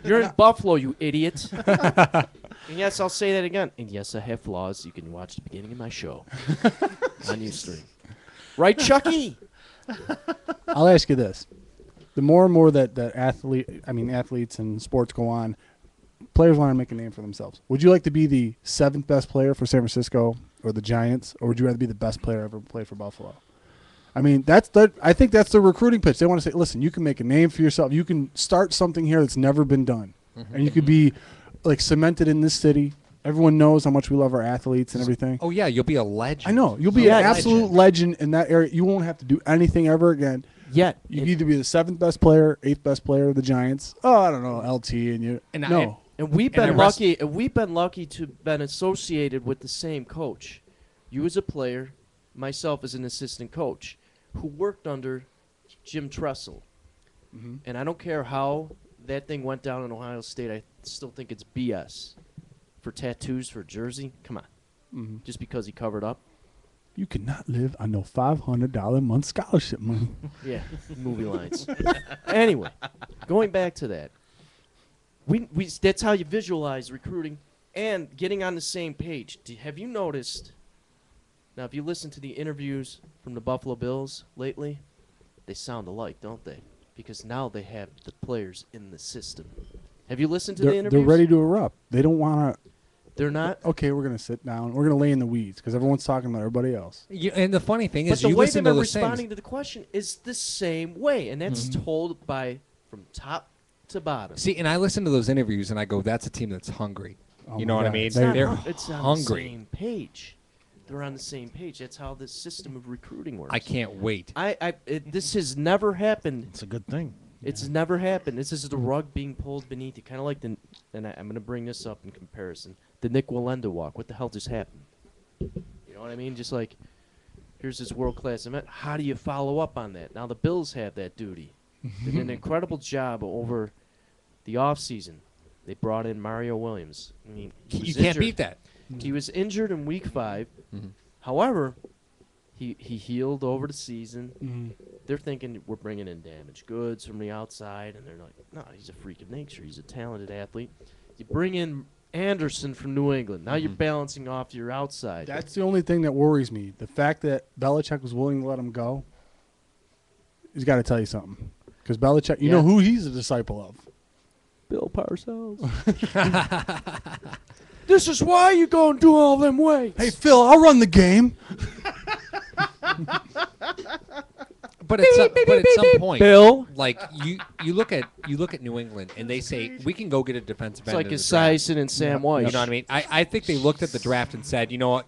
You're in Buffalo, you idiot. And yes, I'll say that again. And yes, I have flaws. You can watch the beginning of my show on Ustream. Right, Chucky? I'll ask you this: the more and more that athletes and sports go on, players want to make a name for themselves. Would you like to be the 7th best player for San Francisco or the Giants, or would you rather be the best player ever played for Buffalo? I mean, I think that's the recruiting pitch. They want to say, listen, you can make a name for yourself. You can start something here that's never been done, and you could be like cemented in this city. Everyone knows how much we love our athletes and everything. Oh yeah, you'll be a legend. I know. You'll be an absolute legend in that area. You won't have to do anything ever again. Yet You can either be the 7th best player, 8th best player of the Giants. Oh, I don't know, LT and you. And no. And we've been lucky. And we've been lucky to been associated with the same coach. You as a player, myself as an assistant coach, who worked under Jim Tressel. And I don't care how that thing went down in Ohio State. I still think it's BS. For tattoos, for a jersey, come on. Just because he covered up. You cannot live on no $500 a month scholarship money. Yeah, movie lines. Anyway, going back to that, we that's how you visualize recruiting and getting on the same page. Have you noticed? Now, if you listen to the interviews from the Buffalo Bills lately, they sound alike, don't they? Because now they have the players in the system. Have you listened to the interviews? They're ready to erupt. They don't want to. They're not. Okay, we're going to sit down. We're going to lay in the weeds because everyone's talking about everybody else. And the funny thing But is, the you way listen they've to been those responding things. to the question is the same way, and that's told from top to bottom. See, and I listen to those interviews and I go, "That's a team that's hungry." Oh You my know what I God. mean? It's not They're it's on hungry. the same page. They're on the same page. That's how this system of recruiting works. I can't wait. This has never happened. It's a good thing. It's never happened. This is the rug being pulled beneath you, kind of like I'm going to bring this up in comparison. The Nick Wallenda walk. What the hell just happened? You know what I mean? Just like, here's this world-class event. How do you follow up on that? Now the Bills have that duty. They did an incredible job over the offseason. They brought in Mario Williams. I mean, he was You can't injured. beat that. He was injured in Week 5. However, He healed over the season. Mhm. They're thinking we're bringing in damaged goods from the outside, and they're like, no, he's a freak of nature. He's a talented athlete. You bring in Anderson from New England. Now you're balancing off your outside. That's the only thing that worries me. The fact that Belichick was willing to let him go. He's got to tell you something. Because Belichick, you know who he's a disciple of. Bill Parcells. This is why you go and do all them weights. Hey, Phil, I'll run the game. But at some point, Bill, like you look at New England and they say we can go get a defensive end. like in the Esiason draft. and Sam Weiss. You know what I mean? I think they looked at the draft and said, you know what,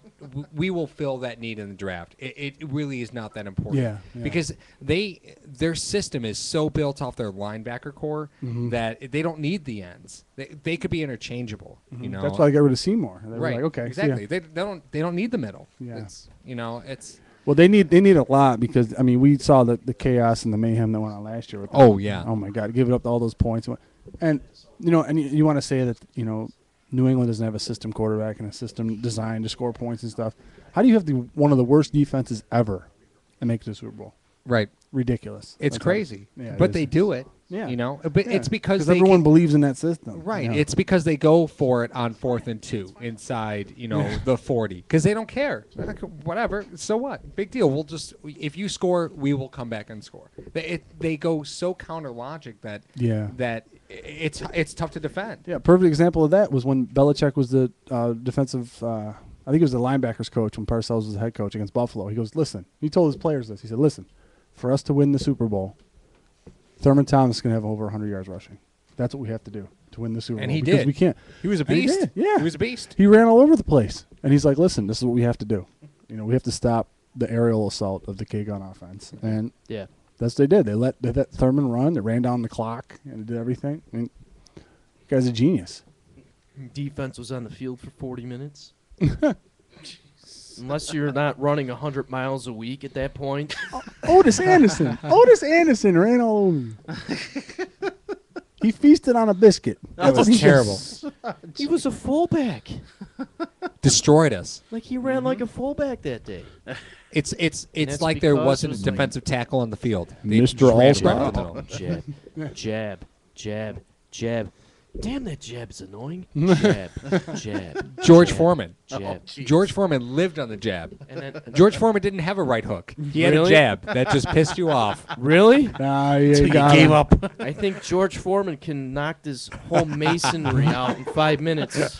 we will fill that need in the draft. It really is not that important. Yeah. Because their system is so built off their linebacker core that they don't need the ends. They could be interchangeable. You know, That's why I got rid of Seymour. They were right? like, okay, exactly. They don't need the middle. Yeah. It's, you know, it's. Well, they need a lot because, I mean, we saw the chaos and the mayhem that went on last year. With Oh, yeah. Oh, my God. Give it up to all those points. And, you know, and you want to say that, you know, New England doesn't have a system quarterback and a system designed to score points and stuff. How do you have one of the worst defenses ever and make it to the Super Bowl? Right. Ridiculous. It's That's crazy. Yeah, But they do it. Yeah. You know, but it's because everyone believes in that system. Right. Yeah. It's because they go for it on 4th and 2 inside, you know, the 40 because they don't care. They're like, whatever. So what? Big deal. We'll just if you score, we will come back and score. They go so counter logic that it's tough to defend. Yeah. Perfect example of that was when Belichick was the defensive. I think it was the linebackers coach when Parcells was the head coach against Buffalo. He goes, listen. He told his players this. He said, listen, for us to win the Super Bowl, Thurman Thomas is going to have over 100 yards rushing. That's what we have to do to win the Super Bowl. And he because did. We can't. He was a And he beast. did, yeah. He was a beast. He ran all over the place. And he's like, listen, this is what we have to do. You know, we have to stop the aerial assault of the K-Gun offense. And Yeah. that's what they did. They let Thurman run. They ran down the clock and did everything. I mean, the guy's a genius. Defense was on the field for 40 minutes. Unless you're not running 100 miles a week at that point. Otis Anderson. Otis Anderson ran all over me. He feasted on a biscuit. That was terrible. He was a fullback. Destroyed us. Like he ran like a fullback that day. It's that's like there because wasn't it a was like- defensive tackle on the field. They Mr. just ran All-Star. right up the middle. Jab. Damn, that jab is annoying. Jab. George jab, Foreman. Jab. George Foreman lived on the jab. And then George Foreman didn't have a right hook. He had a Really? jab that just pissed you off. Really? Nah, yeah, Until you gave up. I think George Foreman can knock this whole masonry out in 5 minutes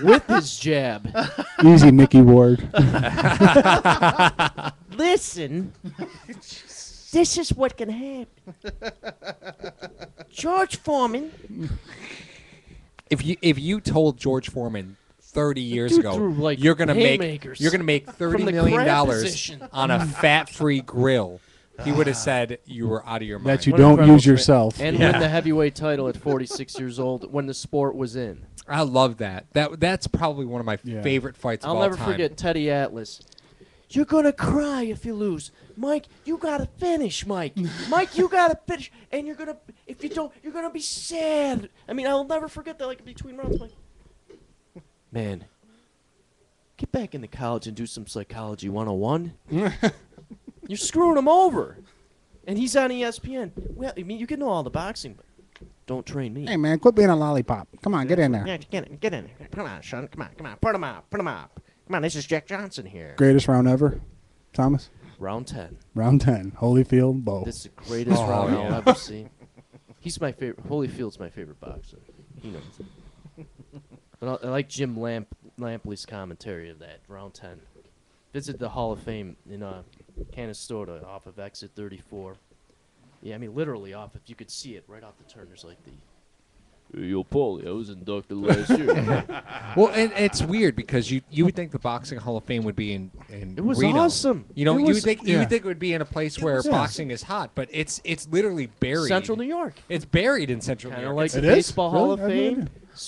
with his jab. Easy, Mickey Ward. Listen, this is what can happen. George Foreman. If you told George Foreman 30 years Dude ago threw, like, you're gonna haymakers make from $30 the million crab position. on a fat-free grill, he would have said you were out of your mind. That you What an don't incredible use trade. yourself. And win the heavyweight title at 46 years old when the sport was in. I love that. That's probably one of my favorite fights of I'll all never time. forget Teddy Atlas. You're gonna cry if you lose, Mike. You gotta finish, Mike. Mike, you gotta finish, and if you don't, you're gonna be sad. I mean, I'll never forget that. Like between rounds, Mike. Man, get back into college and do some psychology 101. You're screwing him over, and he's on ESPN. Well, I mean, you can know all the boxing, but don't train me. Hey, man, quit being a lollipop. Come on, get in there. Yeah, get in there. Come on, son. Come on. Put him up. Come on, this is Jack Johnson here. Greatest round ever, Thomas? Round 10. Round 10. Holyfield, Bo. This is the greatest round I'll ever see. He's my favorite. Holyfield's my favorite boxer. He knows it. But I like Jim Lampley's commentary of that, round 10. Visit the Hall of Fame in Canastota off of exit 34. Yeah, I mean, literally off. If you could see it right off the turn, there's like the... Yo, Paulie, I was inducted last year. Well, and it's weird because you would think the Boxing Hall of Fame would be in It was Reno. awesome. You know, It you was- would think it would be in a place where was boxing is hot, but it's literally buried. Central New York. It's buried in Central New Kind York. of like It's- the Baseball Hall of Fame.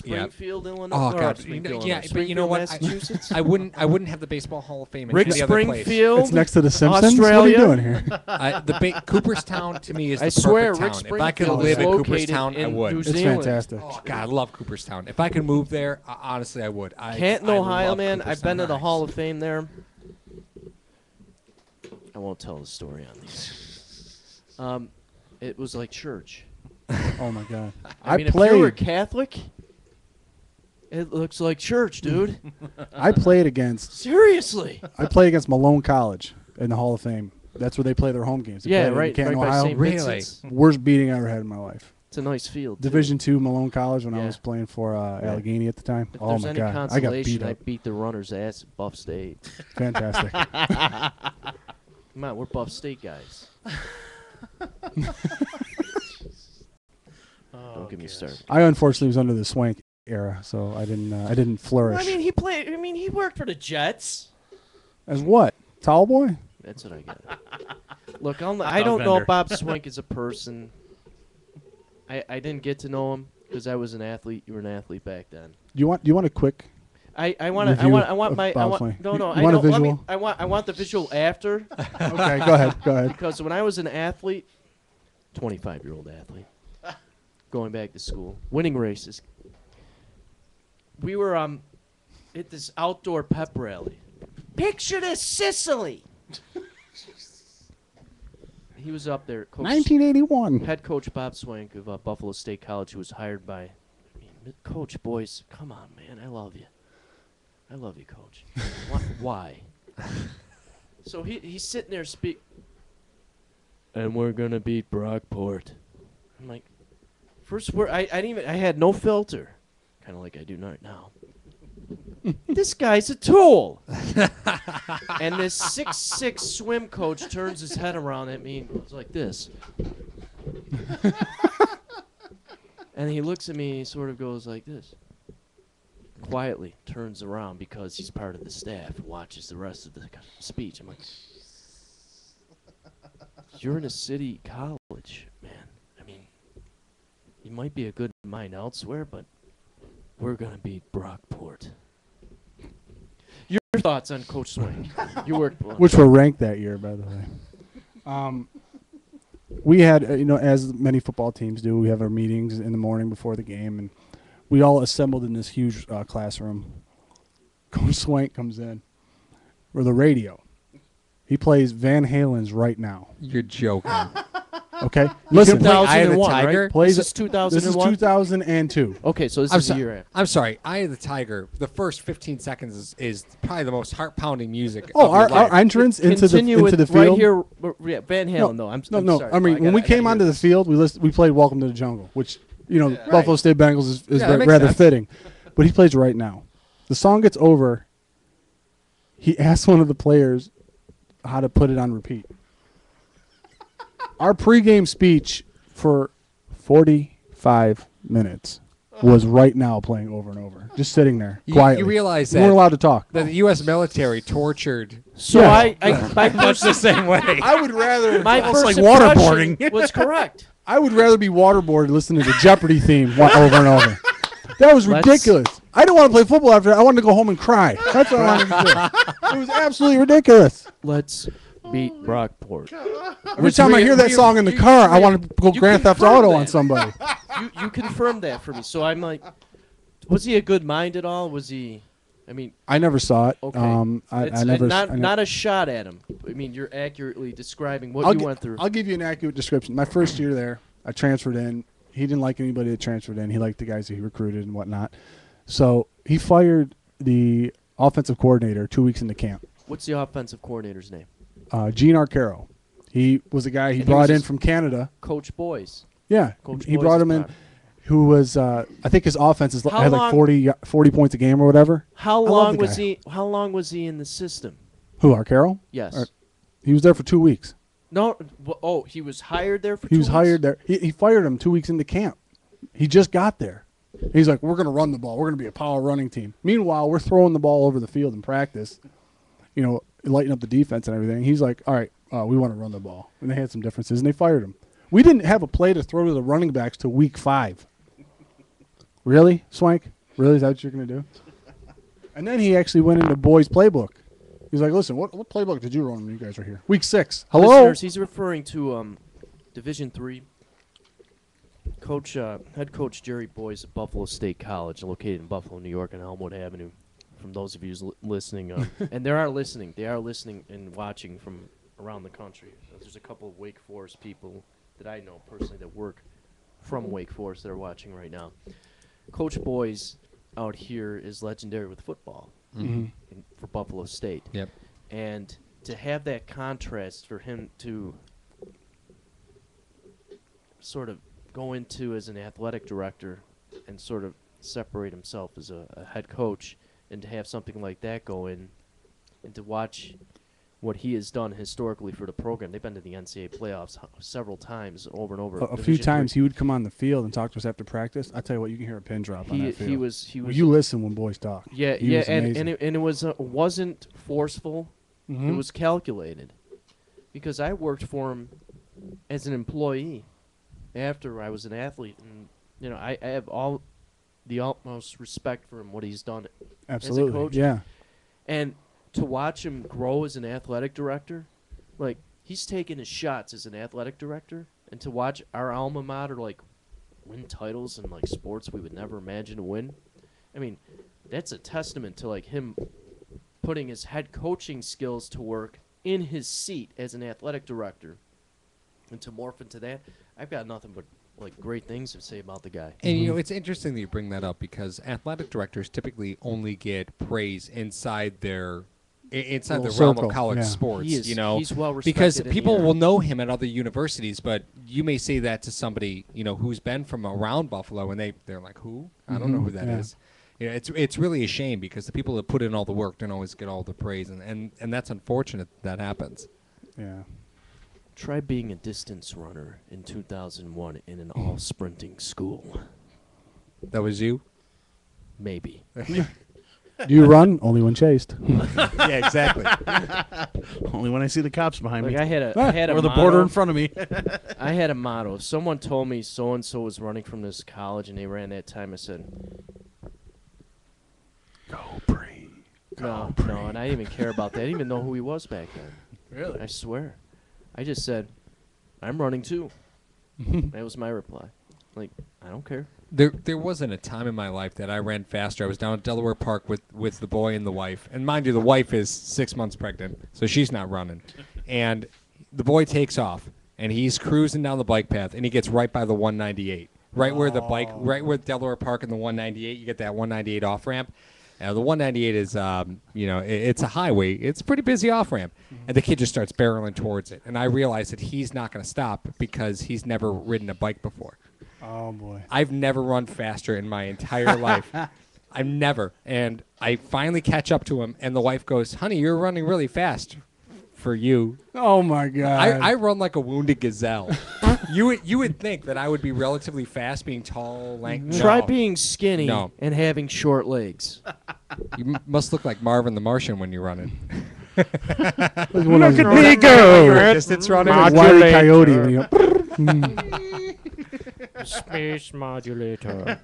Yeah. Springfield, Illinois. Oh or God! Springfield, Yeah, Illinois. but you know what? Massachusetts. I wouldn't have the Baseball Hall of Fame in Rick any other place. Springfield. It's next to the Simpsons? Australia. What are you doing here? Cooperstown to me is the I perfect swear, town. Rick If I could Springfield live is in located Cooperstown, I in would. New It's Zealand. fantastic. Oh God, I love Cooperstown. If I could move there, honestly, I would. Canton, I Ohio, love man. I've been to the Cooperstown. Hall of Fame there. won't tell the story on these. It was like church. Oh my God! I mean, if you were Catholic, it looks like church, dude. I played against. Seriously. I played against Malone College in the Hall of Fame. That's where they play their home games. They Yeah, play right. in Canton, Right by Ohio. St. Vincent's. Worst beating I ever had in my life. It's a nice field. Division II Malone College when I Yeah. was playing for Allegheny at the time. If Oh there's my any God! I got beat consolation, I up. beat the runner's ass at Buff State. Fantastic. Come on, we're Buff State guys. Don't get me started. I unfortunately was under the Swank era, so I didn't flourish. I mean, he played. I mean, he worked for the Jets. As what? Towel boy? That's what I got. Look, I don't know Bob Swank as a person. I didn't get to know him because I was an athlete. You were an athlete back then. Do you want a quick? I want Swank? no no You I want a don't let me visual? I want the visual after. Okay, go ahead. Because when I was an athlete, 25-year-old athlete, going back to school, winning races, we were at this outdoor pep rally. Picture this, Sicily. He was up there. Coach, 1981. Head coach Bob Swank of Buffalo State College, who was hired by, Coach Boyce. Come on, man, I love you. I love you, Coach. Why? So he's sitting there and we're gonna beat Brockport. I'm like, first word. I had no filter, kind of like I do right now. This guy's a tool. And this 6'6" swim coach turns his head around at me and goes like this. And he looks at me and he sort of goes like this. Quietly turns around because he's part of the staff and watches the rest of the speech. I'm like, you're in a city college, man. I mean, you might be a good mind elsewhere, but we're going to beat Brockport. Your thoughts on Coach Swank? You worked Which were ranked that year, by the way. We had, as many football teams do, we have our meetings in the morning before the game, and we all assembled in this huge classroom. Coach Swank comes in with a radio. He plays Van Halen's Right Now. You're joking. Okay, listen. 2001, Tiger? right? This is 2001? This is 2002. Okay, so this is a year after. I'm sorry. Eye of the Tiger. The first 15 seconds is probably the most heart-pounding music. Oh, of your life. our entrance into the field. Right here, yeah, Van Halen. No, I'm sorry. I mean, when we came onto the field, we played "Welcome to the Jungle," which Buffalo State Bengals is rather fitting. But he plays Right Now. The song gets over. He asks one of the players how to put it on repeat. Our pregame speech for 45 minutes was Right Now playing over and over, just sitting there quietly. You realize we weren't allowed to talk. That the U.S. military tortured. So Yeah. my much first the same way. I would rather. my Almost first like impression waterboarding. was correct. I would rather be waterboarded listening to the Jeopardy theme over and over. That was ridiculous. I didn't want to play football after that. I wanted to go home and cry. That's what I wanted to do. It was absolutely ridiculous. Let's beat Brockport. Every time I hear that song in the car, I want to go Grand Theft Auto on somebody. You confirmed that for me. So I'm like, was he a good mind at all? Was he? I mean, I never saw it. Okay. I never. Not a shot at him. I mean, you're accurately describing what you went through. I'll give you an accurate description. My first year there, I transferred in. He didn't like anybody that transferred in. He liked the guys that he recruited and whatnot. So he fired the offensive coordinator 2 weeks into camp. What's the offensive coordinator's name? Gene Arcaro. He was a guy he brought in from Canada. Coach Boyce. Yeah, Coach he Boyce brought is him in. proud. Who was? I think his offense had long- like 40 points a game or whatever. How I love long the was guy. he? How long was he in the system? Who, Arcaro? Yes. He was there for 2 weeks. No. Oh, he was hired there for. He 2 was weeks? hired there. He fired him 2 weeks into camp. He just got there. He's like, we're going to run the ball. We're going to be a power running team. Meanwhile, we're throwing the ball over the field in practice, lighting up the defense and everything. He's like, all right, we want to run the ball. And they had some differences, and they fired him. We didn't have a play to throw to the running backs till week 5. Really, Swank? Really? Is that what you're going to do? And then he actually went into Boy's playbook. He's like, listen, what playbook did you run when you guys were here? Week 6. Hello? Listeners, he's referring to Division III. Head coach Jerry Boyce of Buffalo State College, located in Buffalo, New York, on Elmwood Avenue. From those of you listening, and they are listening and watching from around the country. There's a couple of Wake Forest people that I know personally that work from Wake Forest that are watching right now. Coach Boys out here is legendary with football for Buffalo State. Yep. And to have that contrast for him to sort of go into as an athletic director and sort of separate himself as a head coach, and to have something like that go in, and to watch what he has done historically for the program. They've been to the NCAA playoffs several times, over and over. A few times he would come on the field and talk to us after practice. I tell you what, you can hear a pin drop on that field. He was. Well, you listen when boys talk. Yeah, He was and amazing. it was wasn't forceful. It was calculated, because I worked for him as an employee after I was an athlete, and I have all the utmost respect for him, what he's done Absolutely, as a coach. yeah. And to watch him grow as an athletic director, like, he's taken his shots as an athletic director, and to watch our alma mater, like, win titles in, like, sports we would never imagine to win, I mean, that's a testament to, like, him putting his head coaching skills to work in his seat as an athletic director. And to morph into that, I've got nothing but, like, great things to say about the guy. And, it's interesting that you bring that up, because athletic directors typically only get praise inside their realm of college sports. He's well respected. Because people will know him at other universities, but you may say that to somebody, who's been from around Buffalo, and they're like, who? I don't know who that is. It's really a shame, because the people that put in all the work don't always get all the praise, and that's unfortunate that happens. Yeah. Try being a distance runner in 2001 in an all-sprinting school. That was you? Maybe. Do you run? Only when chased. Yeah, exactly. Only when I see the cops behind me. I had a or the motto. border in front of me. I had a motto. If someone told me so-and-so was running from this college and they ran that time, I said, go pray. No, and I didn't even care about that. I didn't even know who he was back then. Really? I swear. I just said, I'm running too. That was my reply. Like, I don't care. There wasn't a time in my life that I ran faster. I was down at Delaware Park with the boy and the wife. And mind you, the wife is 6 months pregnant, so she's not running. And the boy takes off, and he's cruising down the bike path, and he gets right by the 198. Right where Delaware Park and the 198, you get that 198 off-ramp. The 198 is, it's a highway. It's a pretty busy off-ramp. And the kid just starts barreling towards it. And I realize that he's not going to stop because he's never ridden a bike before. Oh, boy. I've never run faster in my entire life. I've never. And I finally catch up to him, and the wife goes, honey, you're running really fast for you. Oh, my God. I run like a wounded gazelle. You would think that I would be relatively fast, being tall, lanky. Try being skinny and having short legs. You must look like Marvin the Martian when you're running. Look at me go! Distance running. Wile E. Coyote. When you Space modulator.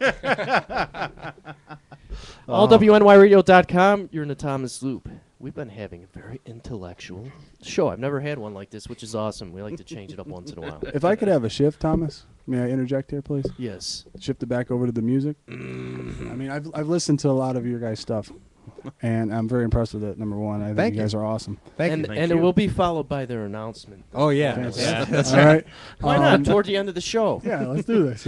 AllWNYradio.com. You're in the Thomas Loop. We've been having a very intellectual show. I've never had one like this, which is awesome. We like to change it up once in a while. If I could have a shift, Thomas, may I interject here, please? Yes. Shift it back over to the music. I mean, I've listened to a lot of your guys' stuff, and I'm very impressed with it. Number one, I think you guys are awesome. And it will be followed by their announcement. Oh yeah, that's all right. Why not? Toward the end of the show. Yeah, let's do this.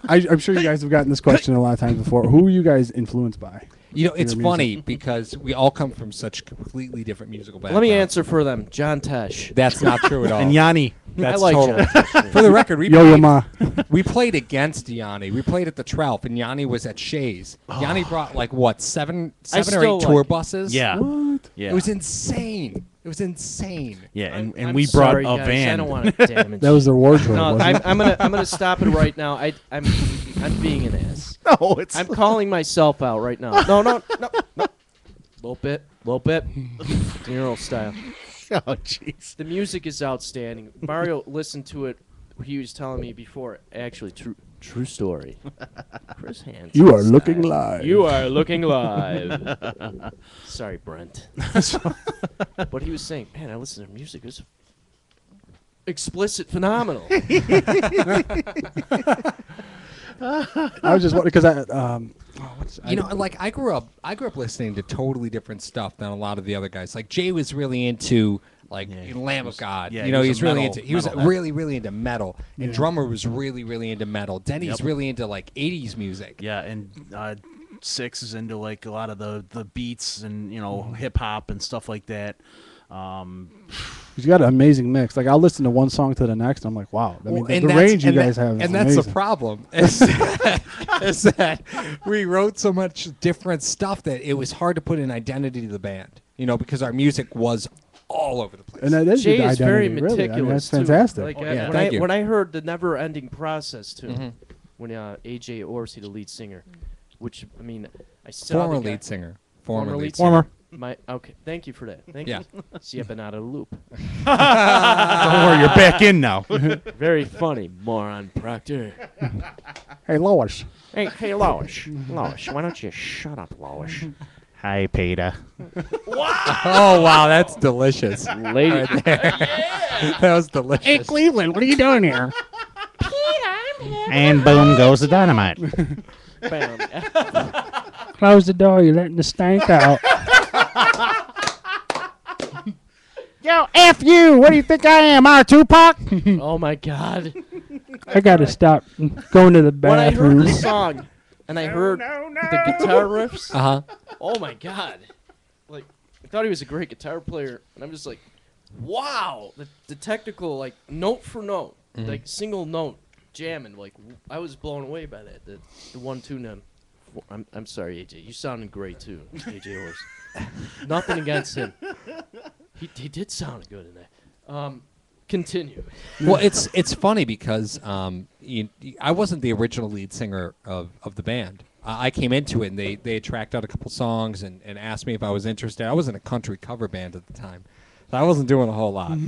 I'm sure you guys have gotten this question a lot of times before. Who are you guys influenced by? It's funny because we all come from such completely different musical backgrounds. Let me answer for them. John Tesh. That's not true at all. And Yanni. That's I like total. John Tesh. For the record, we played against Yanni. We played at the Trout, and Yanni was at Shays. Yanni brought seven or eight tour buses. Yeah. What? Yeah. It was insane. It was insane. Yeah, and I'm we brought sorry, a guys. van. I don't want to damage. That was their wardrobe. No, wasn't it? I'm gonna stop it right now. I'm being an ass. No, it's I'm calling myself out right now. No. Little bit. Nero style. Oh, jeez. The music is outstanding. Mario listened to it. He was telling me before. Actually, true story. Chris Hansen. You are looking live. You are looking live. Sorry, Brent. But he was saying, man, I listen to music. It's explicit, phenomenal. I was just wondering because You know, like I grew up listening to totally different stuff than a lot of the other guys. Like Jay was really into like Lamb of God. yeah, you know, he was he's a really metal- into. He was metalhead. really into metal. And Drummer was really into metal. Denny's Yep. really into like '80s music. Yeah, and Six is into like a lot of the beats and hip hop and stuff like that. He's got an amazing mix. Like I'll listen to one song to the next, and I'm like, wow. I mean, the that's- range you and guys that- have is and that's the amazing. problem. Is that we wrote so much different stuff that it was hard to put an identity to the band. You know, because our music was all over the place. And that is Jay your is very identity, really. meticulous. I mean, that's too. fantastic. Like, yeah, when thank you. when I heard the never-ending process too, Mhm. when AJ Orsi, the lead singer, which I mean, I saw Former the guy- lead singer. Former lead Former. singer. Okay, thank you for that. Thank Yeah. you. See, I've been out of the loop. Don't worry, you're back in now. Very funny, moron Proctor. Hey, Lois. Hey, Lois. Lois, why don't you shut up, Lois? Hi, Peter. Oh wow, that's delicious. Lady. Right there. That was delicious. Hey, Cleveland, what are you doing here? And boom goes the dynamite. Bam. Close the door. You're letting the stank out. Yo, F you! What do you think I am, our Tupac? Oh my God. I gotta stop going to the When I heard bathroom. the song and I heard the guitar riffs, oh my God. Like, I thought he was a great guitar player, and I'm just like, wow. The technical, like, note for note, like, single note jamming, like, I was blown away by that. The 1-2 note. I'm sorry, AJ. You sounded great, too, AJ Horse. Nothing against him. He did sound good in that. Continue. Well, it's funny because I wasn't the original lead singer of the band. I came into it and they had tracked out a couple songs and asked me if I was interested. I was in a country cover band at the time, so I wasn't doing a whole lot.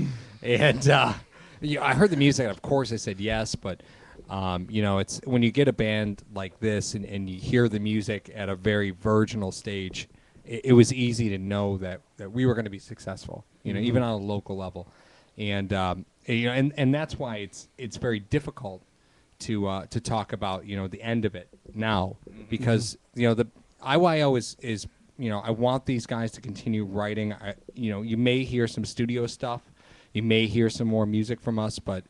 And I heard the music, and of course I said yes. But it's when you get a band like this and you hear the music at a very virginal stage, it was easy to know that we were going to be successful. Even on a local level. And and that's why it's very difficult to talk about the end of it now, because the IYO is I want these guys to continue writing. You may hear some studio stuff, you may hear some more music from us, but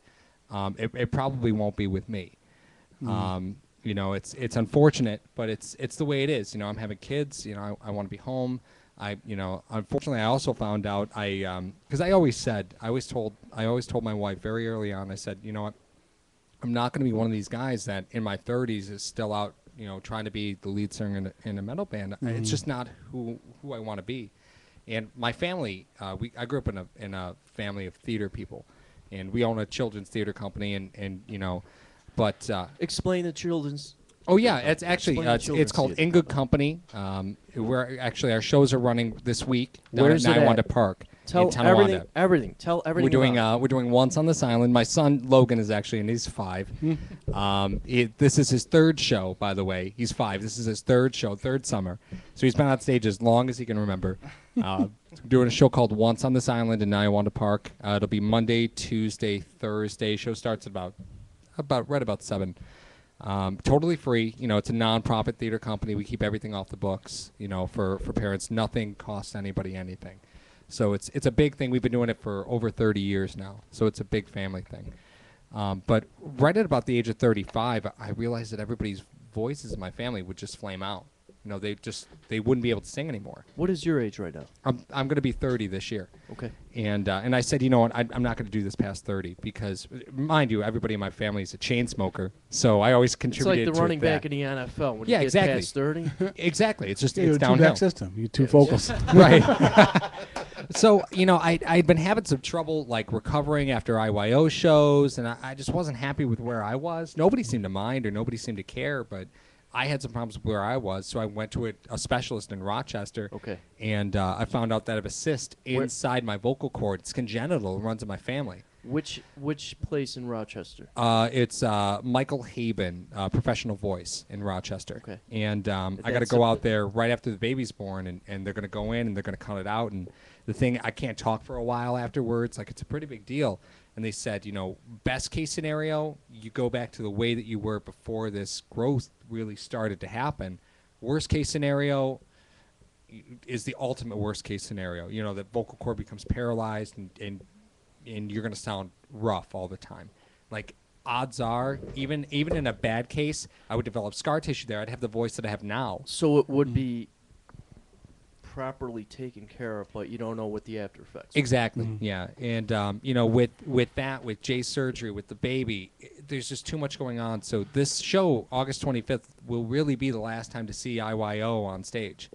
it probably won't be with me. It's unfortunate, but it's the way it is. I'm having kids. I want to be home. Unfortunately, I also found out because I always told my wife very early on. I said, you know what, I'm not going to be one of these guys that in my 30s is still out, trying to be the lead singer in a metal band. It's just not who I want to be. And my family, I grew up in a family of theater people, and we own a children's theater company, but explain the children's. Oh yeah, it's actually Explain the it's children's called theater In Good Company. We're actually our shows are running this week down Where's at it Niawanda at? Park Tell in Tonawanda. everything. Tell everything. We're doing Once on This Island. My son Logan is actually, and he's 5. This is his 3rd show, by the way. He's 5. This is his 3rd show, 3rd summer. So he's been on stage as long as he can remember. Doing a show called Once on This Island in Niawanda Park. It'll be Monday, Tuesday, Thursday. Show starts at about 7. Totally free. It's a non-profit theater company. We keep everything off the books. For parents, nothing costs anybody anything. So it's a big thing. We've been doing it for over 30 years now. So it's a big family thing. But right at about the age of 35, I realized that everybody's voices in my family would just flame out. They wouldn't be able to sing anymore. What is your age right now? I'm going to be 30 this year. Okay. And I said, you know what, I'm not going to do this past 30 because, mind you, everybody in my family is a chain smoker. So I always contributed It's like the to running that. back in the NFL. When Yeah, you get exactly. past 30. Exactly. It's just Yeah, it's two downhill. back system. You two vocals. Right. So I'd been having some trouble like recovering after IYO shows, and I just wasn't happy with where I was. Nobody seemed to mind or nobody seemed to care, but I had some problems where I was, so I went to a specialist in Rochester. Okay. And I found out that I have a cyst inside my vocal cord. It's congenital. It runs in my family. Which place in Rochester? It's Michael Haben, Professional Voice in Rochester. Okay. And I got to go out there right after the baby's born, and they're going to go in and they're going to cut it out. And the thing, I can't talk for a while afterwards. Like, it's a pretty big deal. And they said, best case scenario, you go back to the way that you were before this growth really started to happen. Worst case scenario is the ultimate worst case scenario. You know, that vocal cord becomes paralyzed and you're going to sound rough all the time. Like, odds are, even in a bad case, I would develop scar tissue there. I'd have the voice that I have now. So it would be properly taken care of, but you don't know what the after effects are. Exactly. Yeah. And you know, with Jay's surgery, with the baby, there's just too much going on. So this show, August 25th, will really be the last time to see IYO on stage,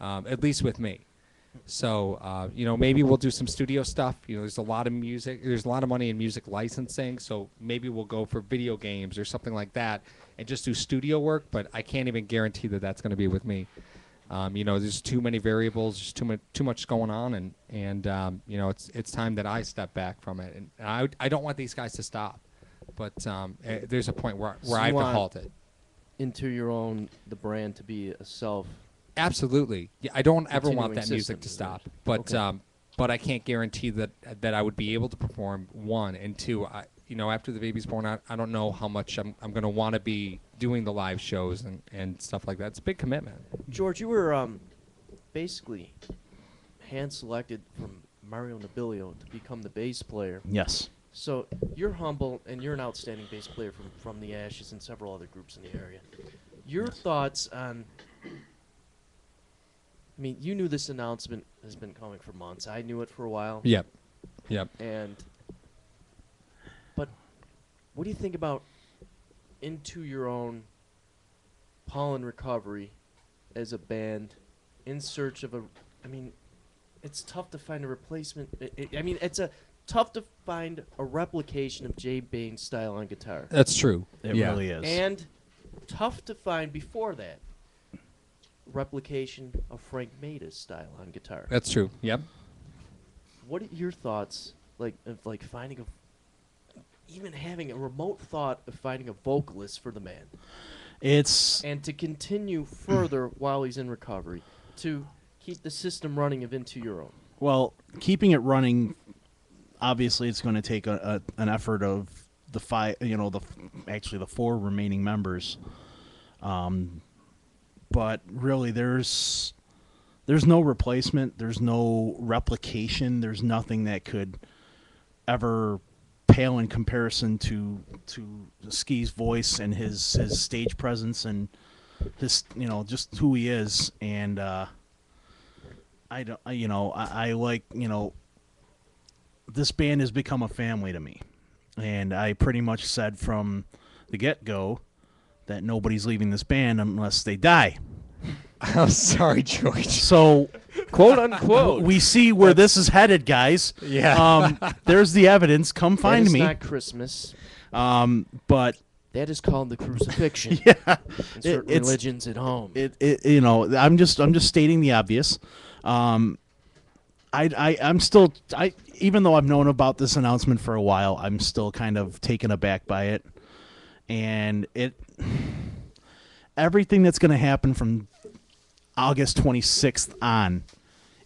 at least with me. So you know, maybe we'll do some studio stuff. You know, there's a lot of music. There's a lot of money in music licensing. So maybe we'll go for video games or something like that, and just do studio work. But I can't even guarantee that that's going to be with me. You know, there's too many variables, there's too much going on, and you know, it's time that I step back from it. And I don't want these guys to stop, but there's a point where So I have you to want halt it. Into your own, the brand to be a self. Absolutely. Yeah, I don't ever want continuing that music system, to stop, but Okay. But I can't guarantee that I would be able to perform, one, and two. You know, after the baby's born, I don't know how much I'm going to want to be doing the live shows and stuff like that. It's a big commitment. George, you were basically hand-selected from Mario Nobilio to become the bass player. Yes. So you're humble, and you're an outstanding bass player from the Ashes and several other groups in the area. Your thoughts on... I mean, you knew this announcement has been coming for months. I knew it for a while. Yep. But what do you think about Into Your Own, Pollen Recovery as a band in search of a... I mean, it's tough to find a replacement. It's tough to find a replication of Jay Bain's style on guitar. That's true. It really is. And tough to find before that replication of Frank Maida's style on guitar. That's true. Yep. What are your thoughts, of finding even having a remote thought of finding a vocalist for the band? And to continue further while he's in recovery, to keep the system running of Into Your Own. Well, keeping it running, obviously, it's going to take an effort of the five. You know, the four remaining members. But really, there's no replacement. There's no replication. There's nothing that could ever pale in comparison to Ski's voice and his stage presence and his, you know, just who he is. And I like, you know, this band has become a family to me, and I pretty much said from the get-go that nobody's leaving this band unless they die. I'm sorry, George. So, quote unquote, we see where this is headed, guys. Yeah. There's the evidence. Come find me. That is not Christmas. But that is called the crucifixion. Yeah. In certain religions at home. You know, I'm just stating the obvious. I'm still, even though I've known about this announcement for a while, I'm still kind of taken aback by it. And everything that's going to happen from August 26th on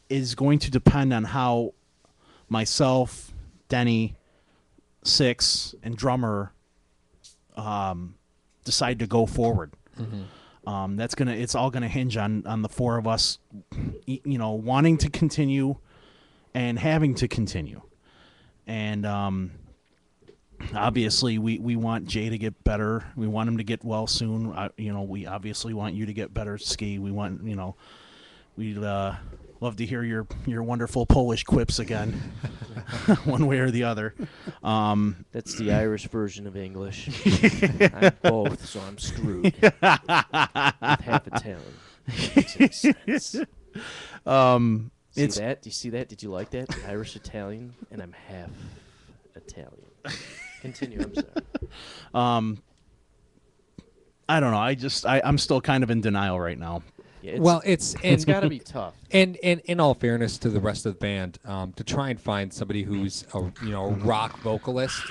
is going to depend on how myself, Denny, Six, and drummer decide to go forward. Mm-hmm. It's all gonna hinge on the four of us, you know, wanting to continue and having to continue. And obviously, we want Jay to get better. We want him to get well soon. You know, we obviously want you to get better, Ski. We want, you know, we'd love to hear your wonderful Polish quips again, one way or the other. That's the Irish version of English. I'm both, so I'm screwed. With half Italian. Makes sense. See that? Do you see that? Did you like that? Irish Italian, and I'm half Italian. Continue. I'm sorry. I don't know. I'm still kind of in denial right now. Yeah, it's got to be tough. And in all fairness to the rest of the band, to try and find somebody who's a rock vocalist,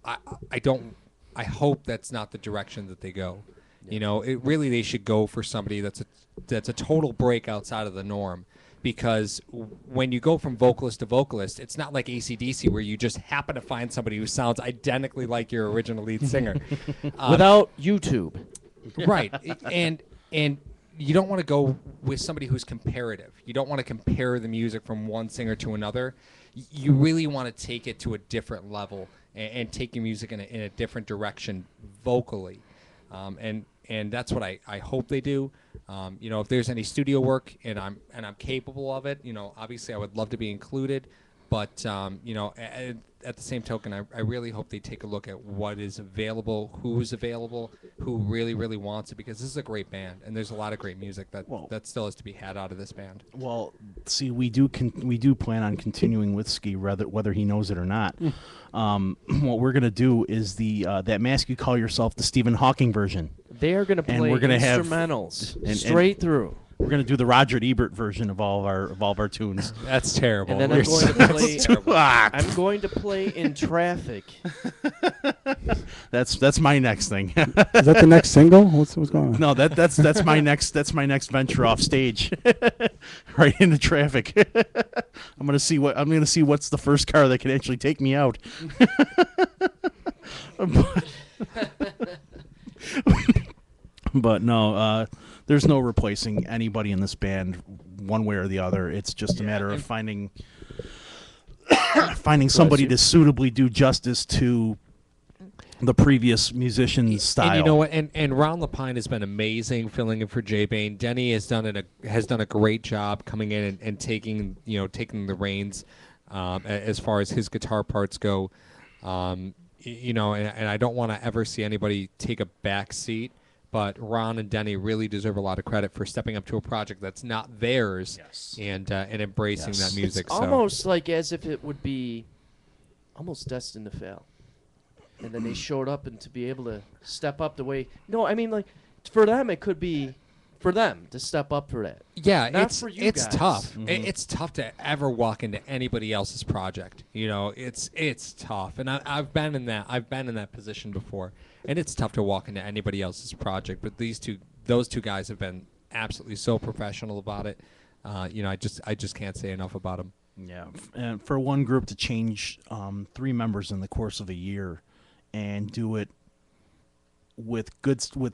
I hope that's not the direction that they go. Yeah. You know, they should go for somebody that's a total break outside of the norm. Because when you go from vocalist to vocalist, it's not like AC/DC where you just happen to find somebody who sounds identically like your original lead singer. Without YouTube. Right. And and you don't want to go with somebody who's comparative. You don't want to compare the music from one singer to another. You really want to take it to a different level and take your music in a different direction vocally. And that's what I hope they do. If there's any studio work and I'm capable of it, obviously I would love to be included. But at the same token, I really hope they take a look at what is available, who's available, who really, really wants it, because this is a great band, and there's a lot of great music that still is to be had out of this band. Well, see, we do plan on continuing with Ski, whether he knows it or not. What we're gonna do is that Mask You Call Yourself, the Stephen Hawking version. They are gonna play instrumentals straight through. We're gonna do the Roger Ebert version of all of our tunes. That's terrible. And then I'm going to play in traffic. That's my next thing. Is that the next single? What's going on? No, that's my next venture off stage. Right into traffic. I'm gonna see what's the first car that can actually take me out. But no, there's no replacing anybody in this band one way or the other. It's just a matter of finding somebody to suitably do justice to the previous musician's style. And you know what? And Round the Pine has been amazing filling in for Jay Bain. Denny has done a great job coming in and taking the reins as far as his guitar parts go. And I don't want to ever see anybody take a back seat. But Ron and Denny really deserve a lot of credit for stepping up to a project that's not theirs and embracing that music. It's almost like as if it would be almost destined to fail. And then they showed up, and to be able to step up the way... No, I mean, like, for them, it could be for them to step up for that. Yeah, not it's for you guys. tough. Mm-hmm. It's tough to ever walk into anybody else's project. It's tough. And I've been in that position before. And it's tough to walk into anybody else's project, but those two guys have been absolutely so professional about it. I just can't say enough about them. Yeah, and for one group to change 3 members in the course of a year, and do it with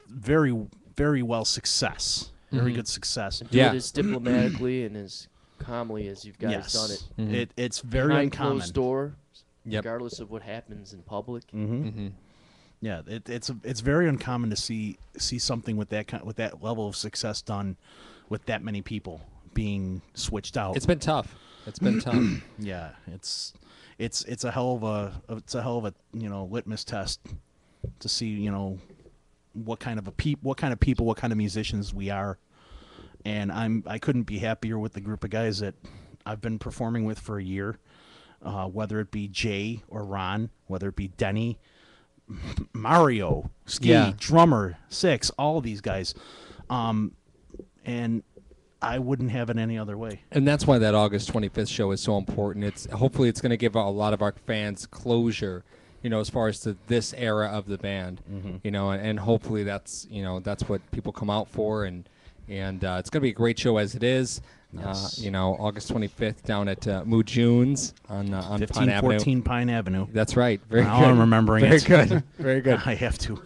very, very well success, very good success. Do it as diplomatically and as calmly as you guys done it. Mm-hmm. It's very behind uncommon. closed door, regardless of what happens in public. Mm-hmm. Mm-hmm. Yeah, it's very uncommon to see something with that level of success done with that many people being switched out. It's been tough. Yeah, it's a hell of a litmus test to see what kind of people, what kind of musicians we are. And I couldn't be happier with the group of guys that I've been performing with for a year, whether it be Jay or Ron, whether it be Denny, Mario, Ski, drummer, Six, all these guys, and I wouldn't have it any other way. And that's why that August 25th show is so important. Hopefully it's going to give a lot of our fans closure, as far as to this era of the band, and hopefully that's what people come out for, and it's going to be a great show as it is. Yes. August 25th down at Mujune's on Pine Avenue. 1514 Pine Avenue. That's right. Very now good. I'm remembering Very it. good. Very good. I have to.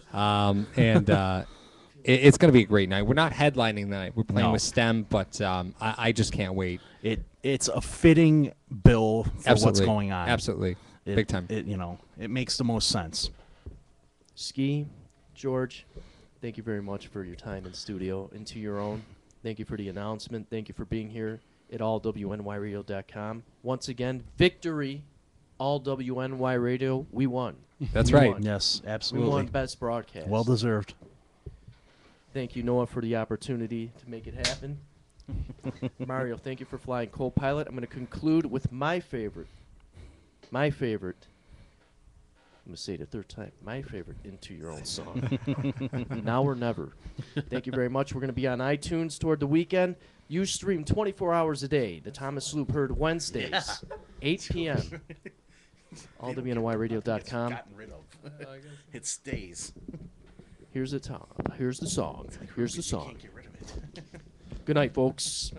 It's going to be a great night. We're not headlining the night. We're playing No. with STEM, but I just can't wait. It's a fitting bill for what's Absolutely. going on. Absolutely. Big time. It makes the most sense. Ski, George, thank you very much for your time in studio, into your own. Thank you for the announcement. Thank you for being here at allwnyradio.com. Once again, victory, all WNY Radio. We won. That's We right. won. Yes, absolutely. We won best broadcast. Well deserved. Thank you, Noah, for the opportunity to make it happen. Mario, thank you for flying co-pilot. I'm going to conclude with my favorite. I'm going to say it a third time. My favorite Into Your Own song. Now or Never. Thank you very much. We're going to be on iTunes toward the weekend. You stream 24 hours a day. The Thomas Sloop Herd Wednesdays, 8 p.m. allwnyradio.com. Gotten rid of. It stays. Here's the song. Here's the song. Good night, folks.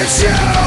wish you